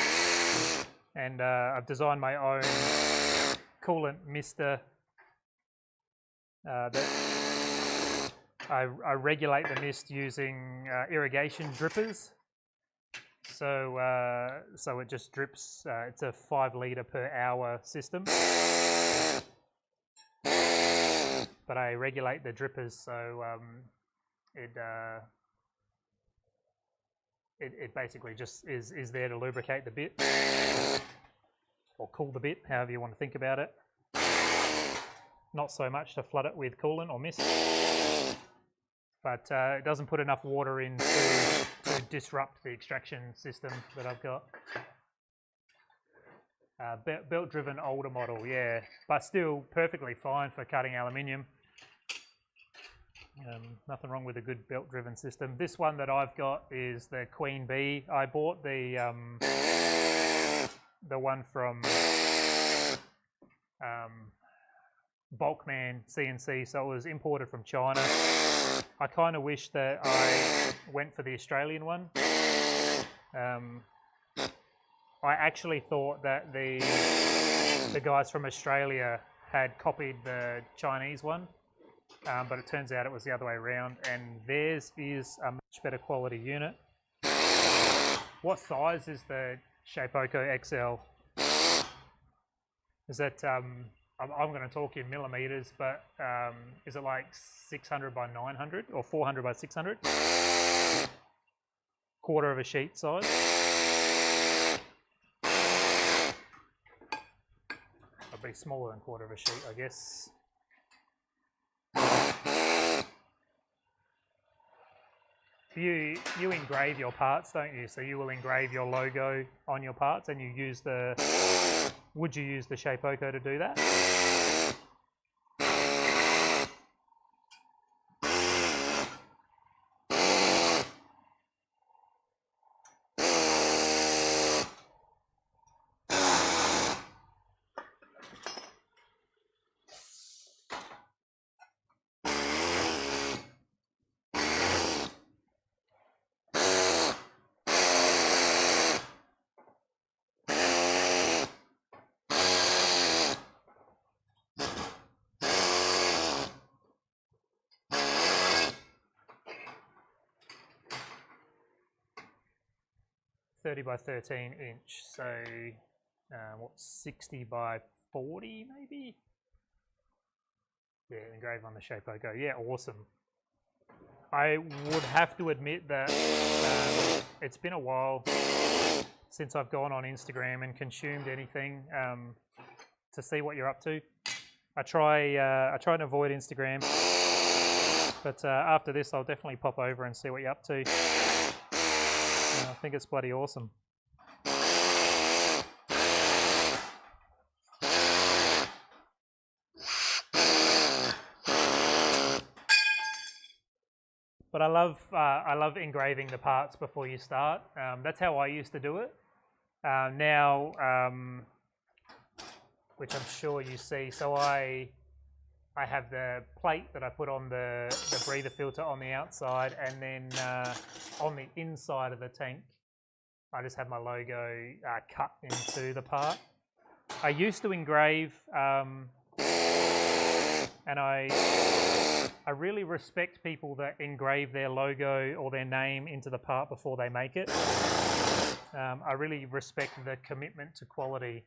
and I've designed my own coolant mister that I regulate the mist using irrigation drippers. So so it just drips. It's a 5 litre per hour system. But I regulate the drippers, so it basically just is there to lubricate the bit, or cool the bit, however you want to think about it. Not so much to flood it with coolant or mist, but it doesn't put enough water in to disrupt the extraction system that I've got. Belt-driven older model, yeah, but still perfectly fine for cutting aluminium. Nothing wrong with a good belt-driven system. This one that I've got is the Queen Bee. I bought the one from Bulkman CNC, so it was imported from China. I kind of wish that I went for the Australian one. I actually thought that the guys from Australia had copied the Chinese one, but it turns out it was the other way around, and theirs is a much better quality unit. What size is the Shapeoko XL? Is that, I'm going to talk in millimeters, but is it like 600 by 900 or 400 by 600? Quarter of a sheet size? It'll be smaller than quarter of a sheet, I guess. You engrave your parts, don't you? So you will engrave your logo on your parts, and you use the. Would you use the Shapeoko to do that? 30 by 13 inch, so what, 60 by 40 maybe? Yeah, engrave on the shape logo. Yeah, awesome. I would have to admit that it's been a while since I've gone on Instagram and consumed anything to see what you're up to. I try and avoid Instagram, but after this I'll definitely pop over and see what you're up to. I think it's bloody awesome. But I love engraving the parts before you start. That's how I used to do it. Now, which I'm sure you see, so I have the plate that I put on the breather filter on the outside, and then on the inside of the tank, I just have my logo cut into the part. I used to engrave, and I really respect people that engrave their logo or their name into the part before they make it. I really respect the commitment to quality.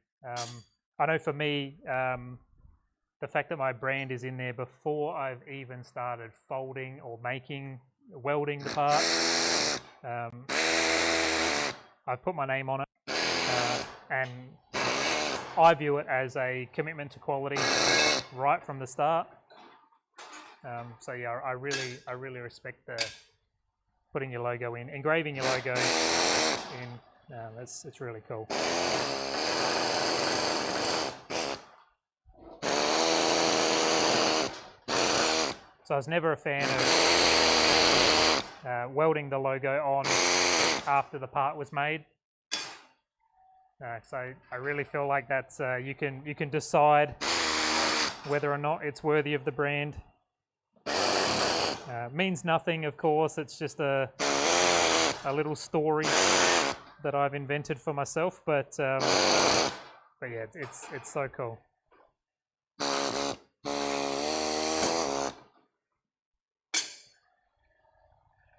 I know for me, the fact that my brand is in there before I've even started folding or welding the part, I've put my name on it, and I view it as a commitment to quality right from the start. So yeah, I really respect the putting your logo in, engraving your logo in. It's really cool. So I was never a fan of welding the logo on after the part was made. So I really feel like that's you can decide whether or not it's worthy of the brand. Means nothing, of course. It's just a little story that I've invented for myself, but yeah, it's so cool.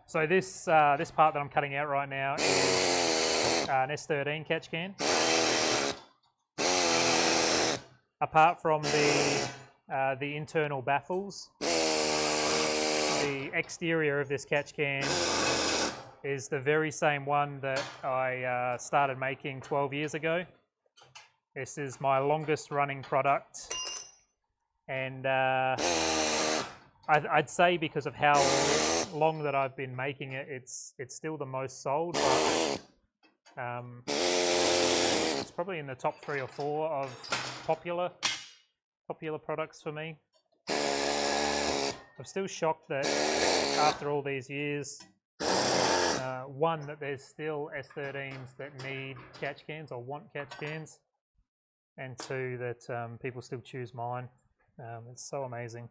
So this part that I'm cutting out right now is an S13 catch can. Apart from the internal baffles, the exterior of this catch can is the very same one that I started making 12 years ago. This is my longest running product, and I'd say because of how long that I've been making it, it's still the most sold, but it's probably in the top 3 or 4 of popular products for me. I'm still shocked that after all these years, one, that there's still S13s that need catch cans or want catch cans, and 2, that people still choose mine. It's so amazing.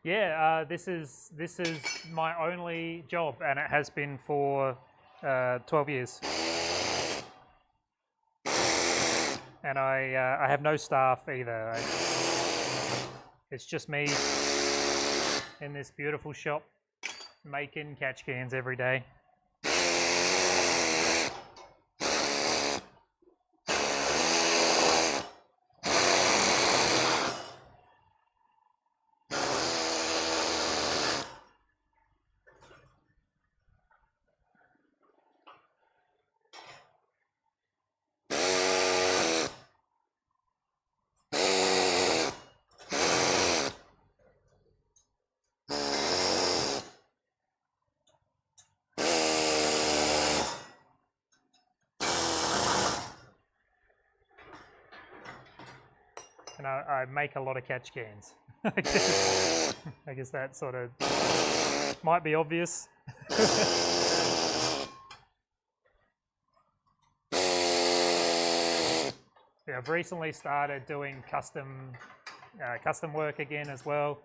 Yeah, this is my only job, and it has been for 12 years. And I have no staff either. It's just me in this beautiful shop making catch cans every day. And I make a lot of catch cans. I guess that sort of might be obvious. Yeah, I've recently started doing custom work again as well.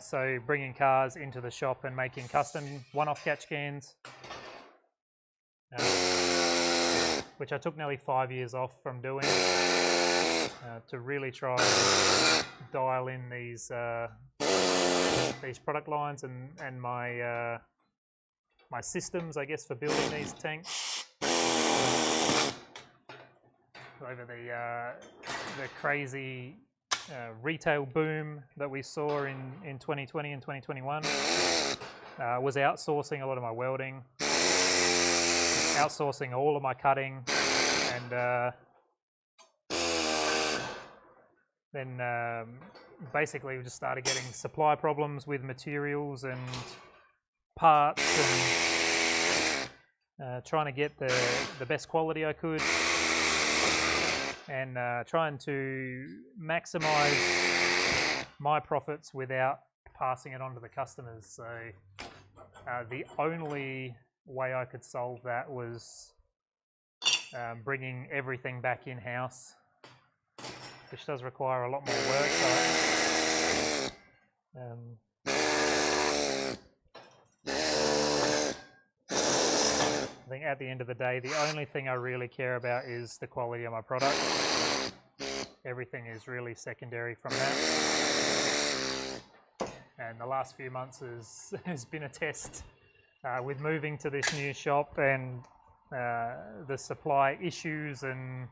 So bringing cars into the shop and making custom one-off catch cans, which I took nearly 5 years off from doing to really try and dial in these product lines and my my systems, I guess, for building these tanks. Over the crazy retail boom that we saw in 2020 and 2021, was outsourcing a lot of my welding, outsourcing all of my cutting, and then basically we just started getting supply problems with materials and parts, and trying to get the best quality I could, and trying to maximize my profits without passing it on to the customers. So the only way I could solve that was bringing everything back in-house, which does require a lot more work. I think at the end of the day, the only thing I really care about is the quality of my product. Everything is really secondary from that. And the last few months has been a test with moving to this new shop and the supply issues and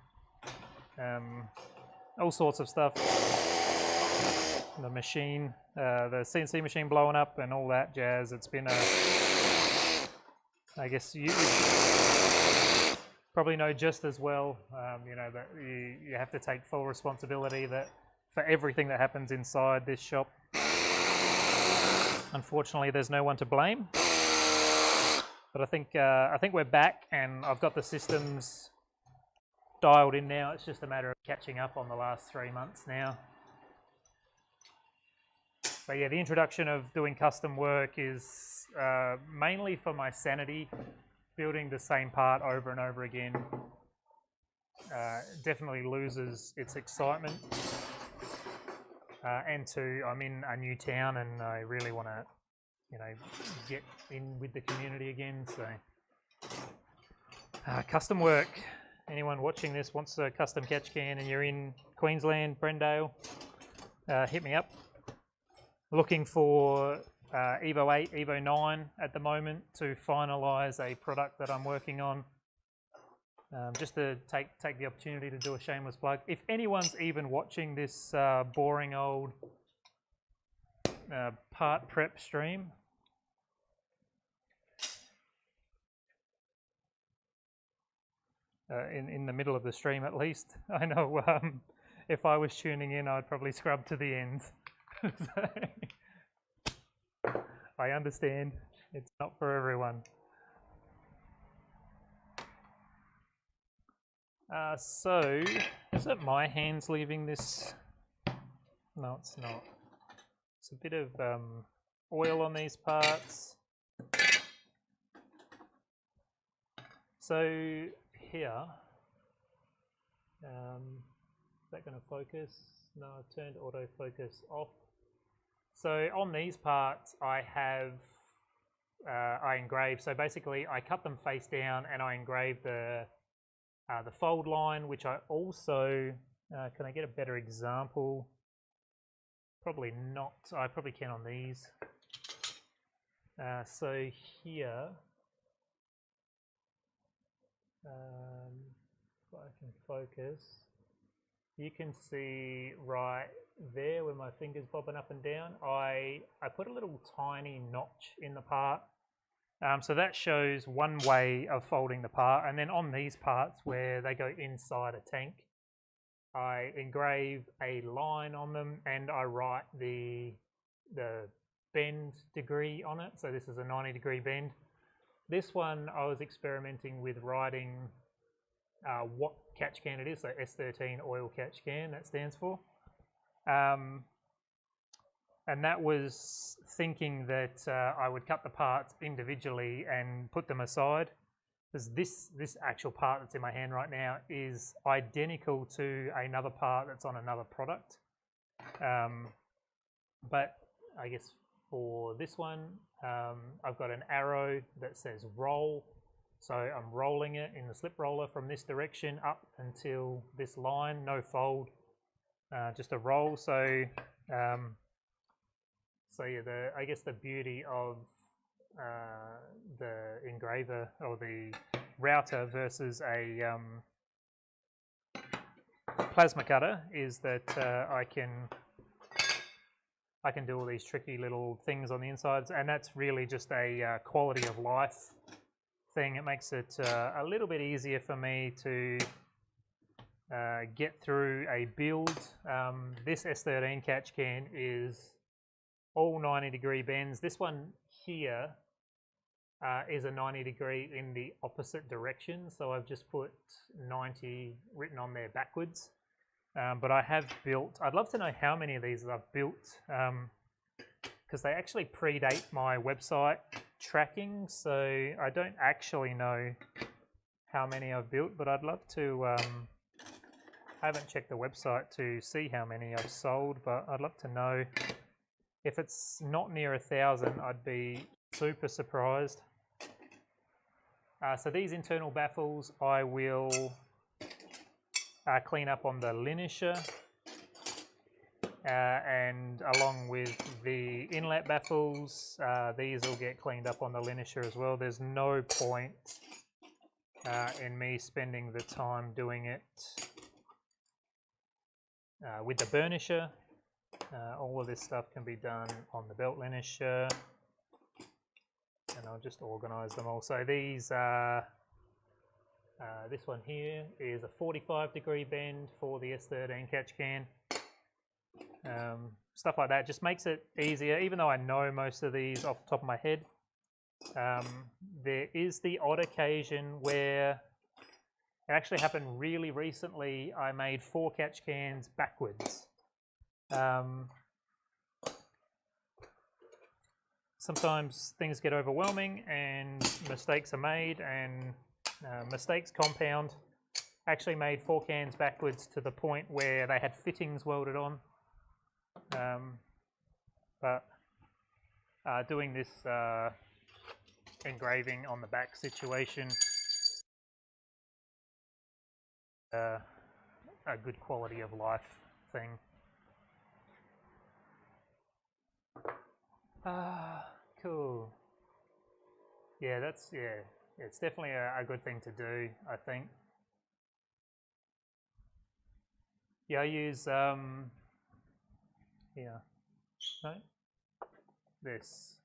all sorts of stuff. The machine, the CNC machine blowing up and all that jazz. It's been I guess you probably know just as well, you know, that you have to take full responsibility for everything that happens inside this shop. Unfortunately, there's no one to blame. But I think we're back, and I've got the systems dialed in now. It's just a matter of catching up on the last 3 months now. But yeah, the introduction of doing custom work is mainly for my sanity. Building the same part over and over again definitely loses its excitement. And two, I'm in a new town and I really want to, you know, get in with the community again. So custom work. Anyone watching this wants a custom catch can and you're in Queensland, Brendale, hit me up. Looking for Evo 8, Evo 9 at the moment to finalise a product that I'm working on. Just to take the opportunity to do a shameless plug. If anyone's even watching this boring old part prep stream, in the middle of the stream at least, I know if I was tuning in I'd probably scrub to the end. So, I understand, it's not for everyone. So, is it my hands leaving this? No, it's not. It's a bit of oil on these parts. So here, is that going to focus? No, I've turned autofocus off. So on these parts, I have I engrave. So basically, I cut them face down and I engrave the fold line, which I also can I get a better example? Probably not. I probably can on these. So here, if I can focus. You can see right there where my finger's bobbing up and down, I put a little tiny notch in the part. So that shows one way of folding the part. And then on these parts where they go inside a tank, I engrave a line on them and I write the bend degree on it. So this is a 90-degree bend. This one I was experimenting with writing what catch can it is, so S13 oil catch can that stands for. And that was thinking that I would cut the parts individually and put them aside, because this actual part that's in my hand right now is identical to another part that's on another product. But I guess for this one, I've got an arrow that says roll. So I'm rolling it in the slip roller from this direction up until this line, no fold, just a roll. So, yeah, I guess the beauty of the engraver or the router versus a plasma cutter is that I can do all these tricky little things on the insides, and that's really just a quality of life thing. It makes it a little bit easier for me to get through a build. This S13 catch can is all 90-degree bends. This one here is a 90-degree in the opposite direction, so I've just put 90 written on there backwards. But I have built, I'd love to know how many of these I've built, because they actually predate my website tracking, so I don't actually know how many I've built, but I'd love to, I haven't checked the website to see how many I've sold, but I'd love to know. If it's not near 1,000, I'd be super surprised. So these internal baffles I will clean up on the linisher, and along with the inlet baffles, these will get cleaned up on the linisher as well. There's no point in me spending the time doing it with the burnisher. All of this stuff can be done on the belt linisher, and I'll just organise them all. So these are, this one here is a 45-degree bend for the S13 catch can. Stuff like that just makes it easier, even though I know most of these off the top of my head. There is the odd occasion where it actually happened really recently. I made 4 catch cans backwards. Sometimes things get overwhelming and mistakes are made, and mistakes compound. Actually made 4 cans backwards to the point where they had fittings welded on. But doing this engraving on the back situation, a good quality of life thing. Cool. Yeah, it's definitely a good thing to do, I think. Yeah, I use here. No, this.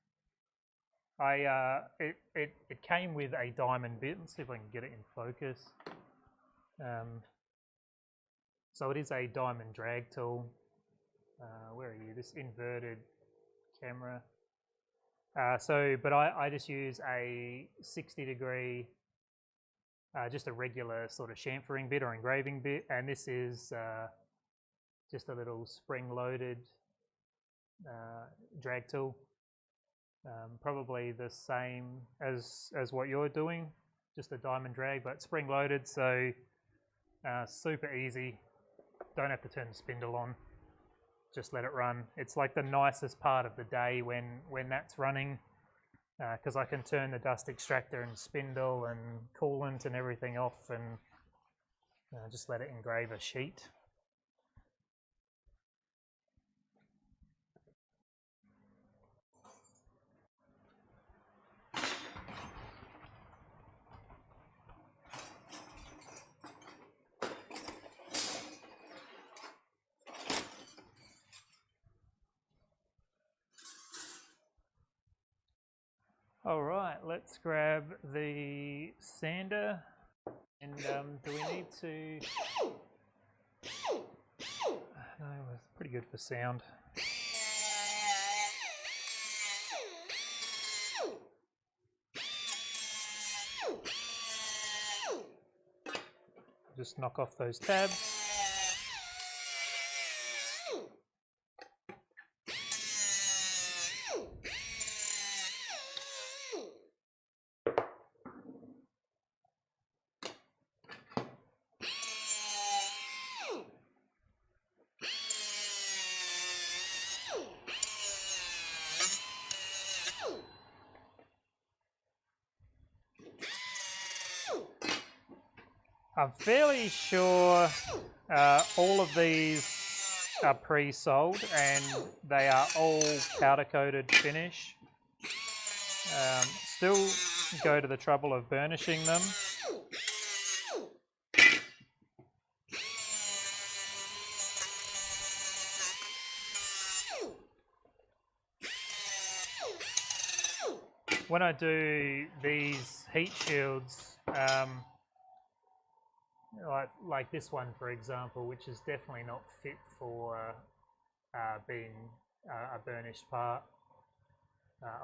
It came with a diamond bit. Let's see if I can get it in focus. So it is a diamond drag tool. Where are you? This inverted camera. But I just use a 60-degree, just a regular sort of chamfering bit or engraving bit, and this is just a little spring-loaded drag tool. Probably the same as what you're doing, just a diamond drag, but spring-loaded, so super easy. Don't have to turn the spindle on. Just let it run. It's like the nicest part of the day when that's running, because I can turn the dust extractor and spindle and coolant and everything off, and just let it engrave a sheet. All right, let's grab the sander, and do we need to? No, it's pretty good for sound. just knock off those tabs. I'm fairly sure all of these are pre-sold and they are all powder coated finish. Still go to the trouble of burnishing them. When I do these heat shields, like this one for example, which is definitely not fit for being a burnished part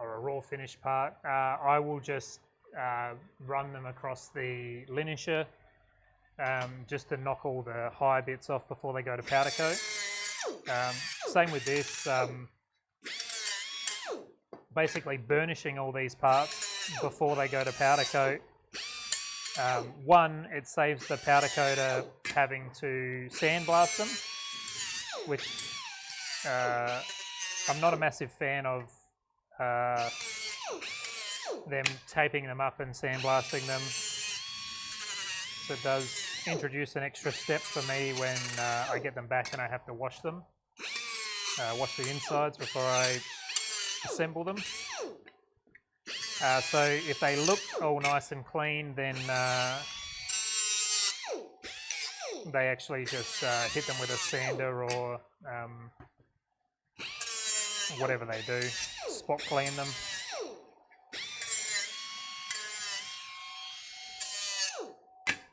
or a raw finished part, I will just run them across the linisher just to knock all the high bits off before they go to powder coat. Same with this, basically burnishing all these parts before they go to powder coat. One, it saves the powder coater having to sandblast them, which I'm not a massive fan of them taping them up and sandblasting them. So it does introduce an extra step for me when I get them back and I have to wash them. Wash the insides before I assemble them. So if they look all nice and clean, then they actually just hit them with a sander or whatever they do, spot clean them.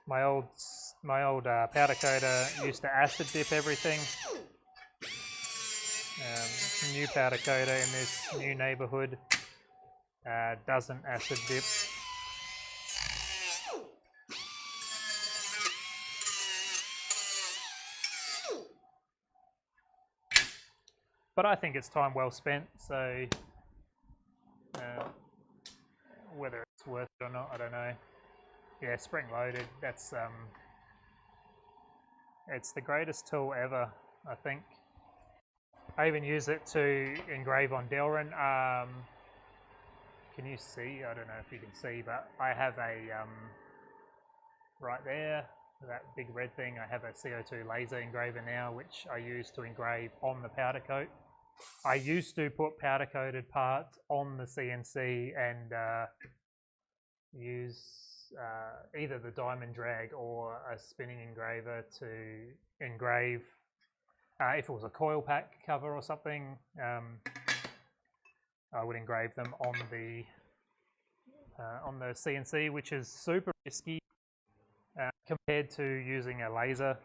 My old powder coater used to acid dip everything. New powder coater in this new neighbourhood doesn't acid dip. But I think it's time well spent, so whether it's worth it or not, I don't know. Yeah, spring loaded, that's it's the greatest tool ever, I think. I even use it to engrave on Delrin. Can you see? I don't know if you can see, but I have a, right there, that big red thing, I have a CO2 laser engraver now, which I use to engrave on the powder coat. I used to put powder coated parts on the CNC and use either the diamond drag or a spinning engraver to engrave. If it was a coil pack cover or something, I would engrave them on the CNC, which is super risky compared to using a laser.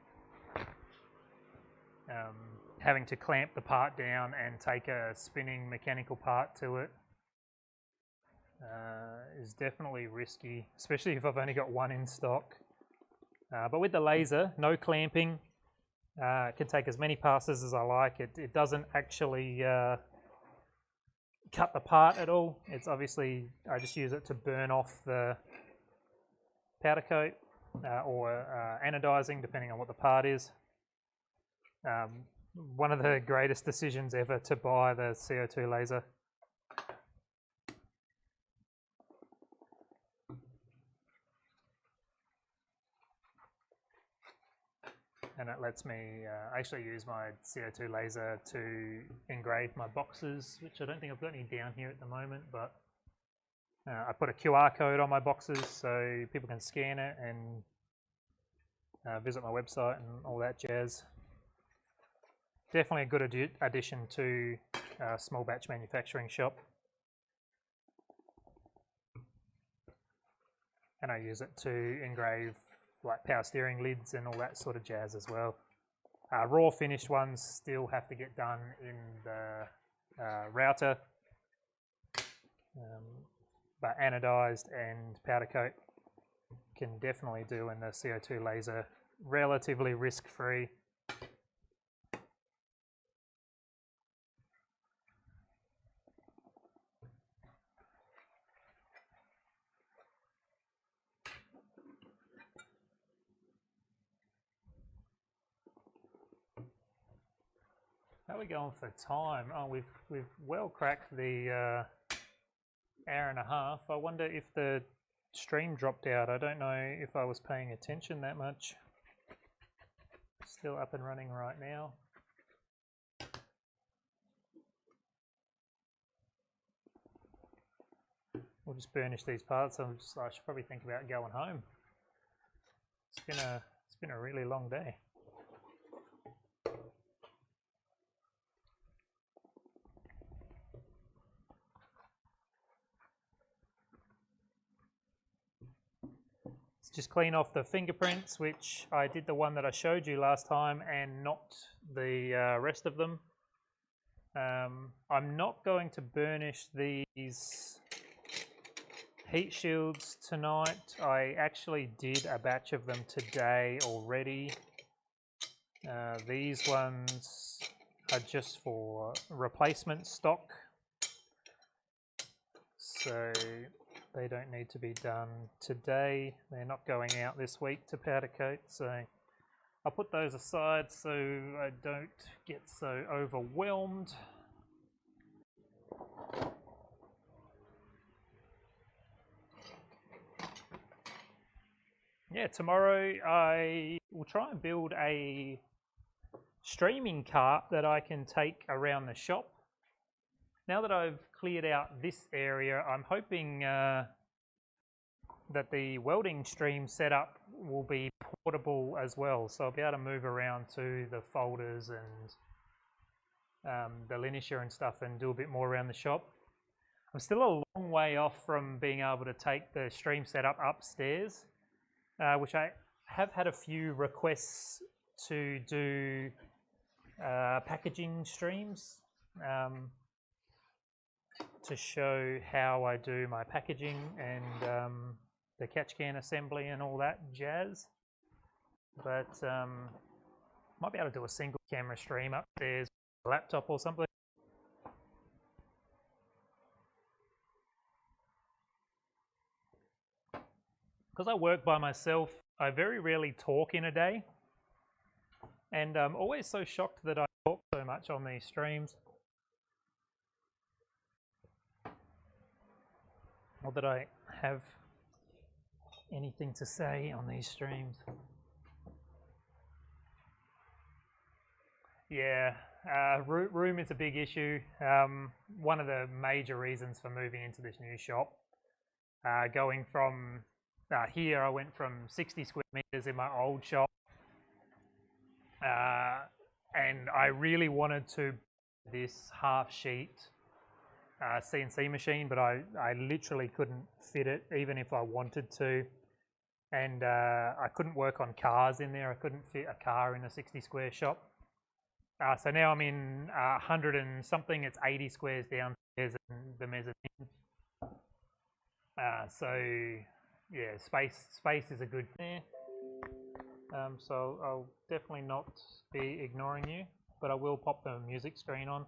Having to clamp the part down and take a spinning mechanical part to it is definitely risky, especially if I've only got one in stock. But with the laser, no clamping. It can take as many passes as I like. It doesn't actually cut the part at all. It's obviously, I just use it to burn off the powder coat or anodizing, depending on what the part is. One of the greatest decisions ever to buy the CO2 laser. And it lets me actually use my CO2 laser to engrave my boxes, which I don't think I've got any down here at the moment, but I put a QR code on my boxes so people can scan it and visit my website and all that jazz. Definitely a good addition to a small batch manufacturing shop. And I use it to engrave like power steering lids and all that sort of jazz as well. Raw finished ones still have to get done in the router, but anodized and powder coat can definitely do in the CO2 laser relatively risk-free. How are we going for time? Oh, we've well cracked the hour and a half. I wonder if the stream dropped out. I don't know if I was paying attention that much. Still up and running right now. We'll just burnish these parts. I should probably think about going home. It's been a really long day. Let's just clean off the fingerprints, which I did the one that I showed you last time and not the rest of them. I'm not going to burnish these heat shields tonight. I actually did a batch of them today already. These ones are just for replacement stock, so they don't need to be done today. They're not going out this week to powder coat, so I'll put those aside so I don't get so overwhelmed. Yeah, tomorrow I will try and build a streaming cart that I can take around the shop. Now that I've cleared out this area, I'm hoping that the welding stream setup will be portable as well. So I'll be able to move around to the folders and the linisher and stuff and do a bit more around the shop. I'm still a long way off from being able to take the stream setup upstairs, which I have had a few requests to do packaging streams to show how I do my packaging and the catch can assembly and all that jazz. But might be able to do a single camera stream upstairs with a laptop or something. Because I work by myself, I very rarely talk in a day. And I'm always so shocked that I talk so much on these streams. Or that I have anything to say on these streams. Yeah, room is a big issue. One of the major reasons for moving into this new shop. Going from here, I went from 60 square meters in my old shop. And I really wanted to this half sheet CNC machine, but I literally couldn't fit it even if I wanted to. And I couldn't work on cars in there. I couldn't fit a car in a 60 square shop. So now I'm in 100 and something. It's 80 squares downstairs and the mezzanine. So yeah, space is a good thing. So I'll definitely not be ignoring you, but I will pop the music screen on.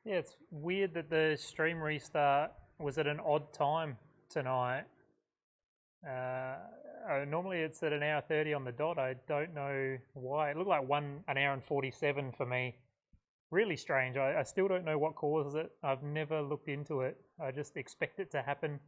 Yeah, it's weird that the stream restart was at an odd time tonight. Normally it's at an hour 30 on the dot. I don't know why. It looked like an hour and 47 for me. Really strange. I still don't know what causes it. I've never looked into it. I just expect it to happen.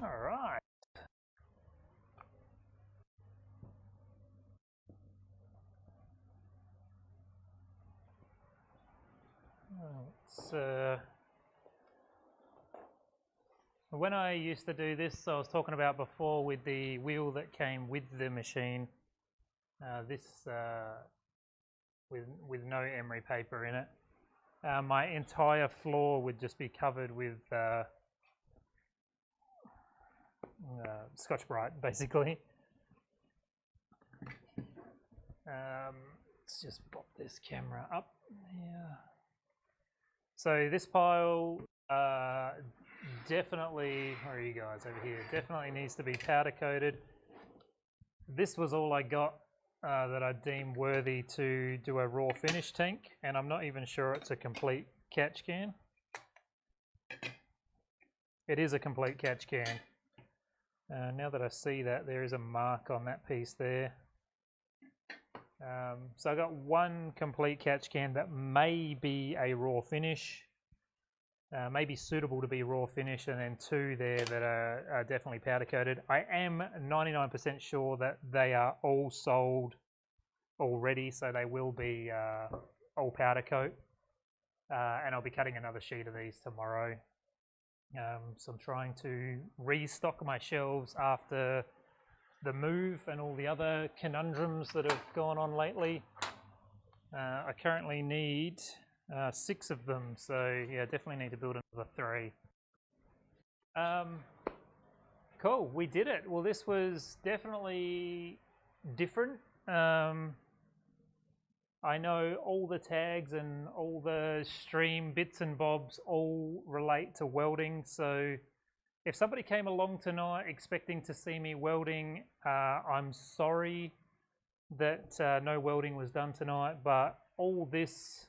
All right. When I used to do this, I was talking about before with the wheel that came with the machine. This with no emery paper in it. My entire floor would just be covered with Scotch-Brite, basically. Let's just pop this camera up here. So this pile definitely, where are you guys over here? Definitely needs to be powder coated. This was all I got that I deem worthy to do a raw finish tank, and I'm not even sure it's a complete catch can. It is a complete catch can. Now that I see that, there is a mark on that piece there. So I got one complete catch can that may be a raw finish, may be suitable to be raw finish, and then two there that are definitely powder coated. I am 99% sure that they are all sold already, so they will be all powder coat. And I'll be cutting another sheet of these tomorrow. So I'm trying to restock my shelves after the move and all the other conundrums that have gone on lately. I currently need 6 of them, so yeah, definitely need to build another 3. Cool, we did it. Well, this was definitely different. I know all the tags and all the stream bits and bobs all relate to welding, so if somebody came along tonight expecting to see me welding, I'm sorry that no welding was done tonight, but all this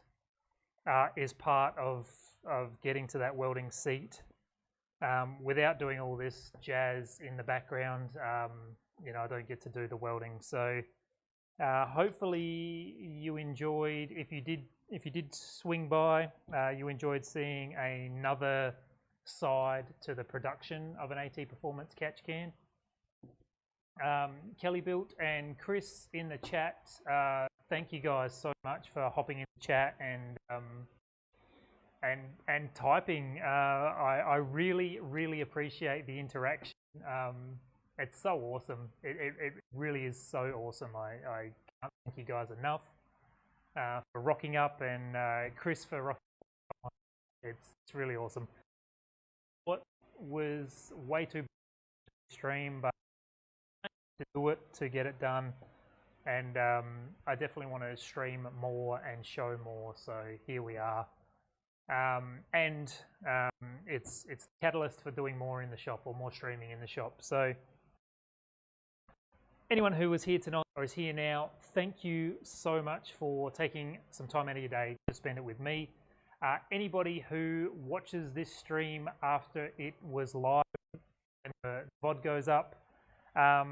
is part of getting to that welding seat. Without doing all this jazz in the background, you know, I don't get to do the welding. So hopefully you enjoyed. If you did swing by, you enjoyed seeing another side to the production of an AT Performance catch can. Kelly Built and Chris in the chat, thank you guys so much for hopping in the chat and typing. I really appreciate the interaction. It's so awesome. It really is so awesome. I can't thank you guys enough for rocking up, and Chris for rocking up. It's really awesome. What was way too stream, but to do it, to get it done, and I definitely want to stream more and show more, so here we are. It's the catalyst for doing more in the shop, or more streaming in the shop. So anyone who was here tonight or is here now, thank you so much for taking some time out of your day to spend it with me. Anybody who watches this stream after it was live and the VOD goes up, I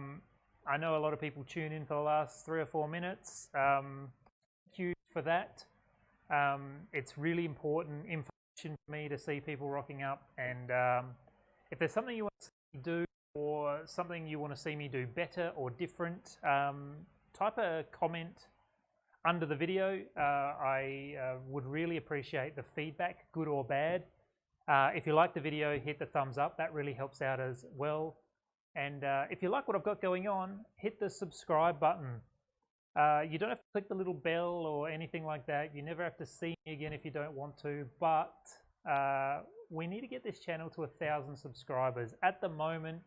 know a lot of people tune in for the last 3 or 4 minutes. Thank you for that. It's really important information for me to see people rocking up, and if there's something you want to see me do, or something you want to see me do better or different, type a comment under the video. I would really appreciate the feedback, good or bad. If you like the video, hit the thumbs up. That really helps out as well. And if you like what I've got going on, hit the subscribe button. You don't have to click the little bell or anything like that. You never have to see me again if you don't want to, but we need to get this channel to 1,000 subscribers. At the moment,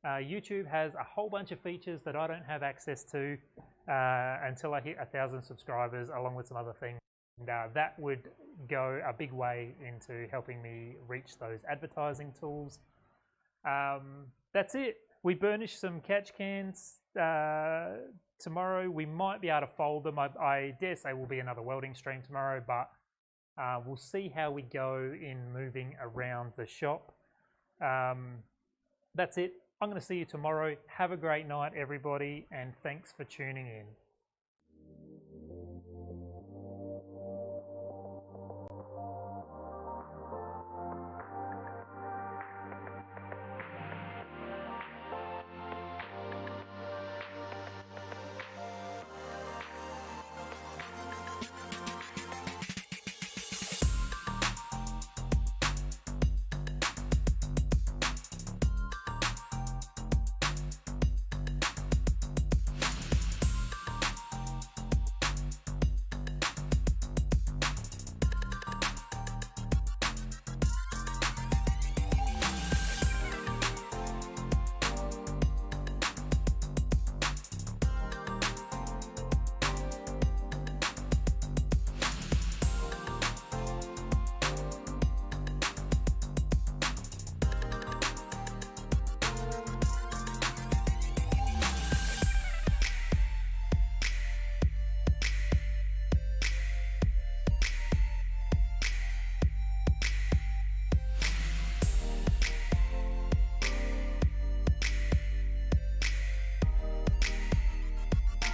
YouTube has a whole bunch of features that I don't have access to until I hit 1,000 subscribers, along with some other things. And that would go a big way into helping me reach those advertising tools. That's it. We burnished some catch cans tomorrow. We might be able to fold them. I dare say will be another welding stream tomorrow, but we'll see how we go in moving around the shop. That's it. I'm going to see you tomorrow. Have a great night, everybody, and thanks for tuning in.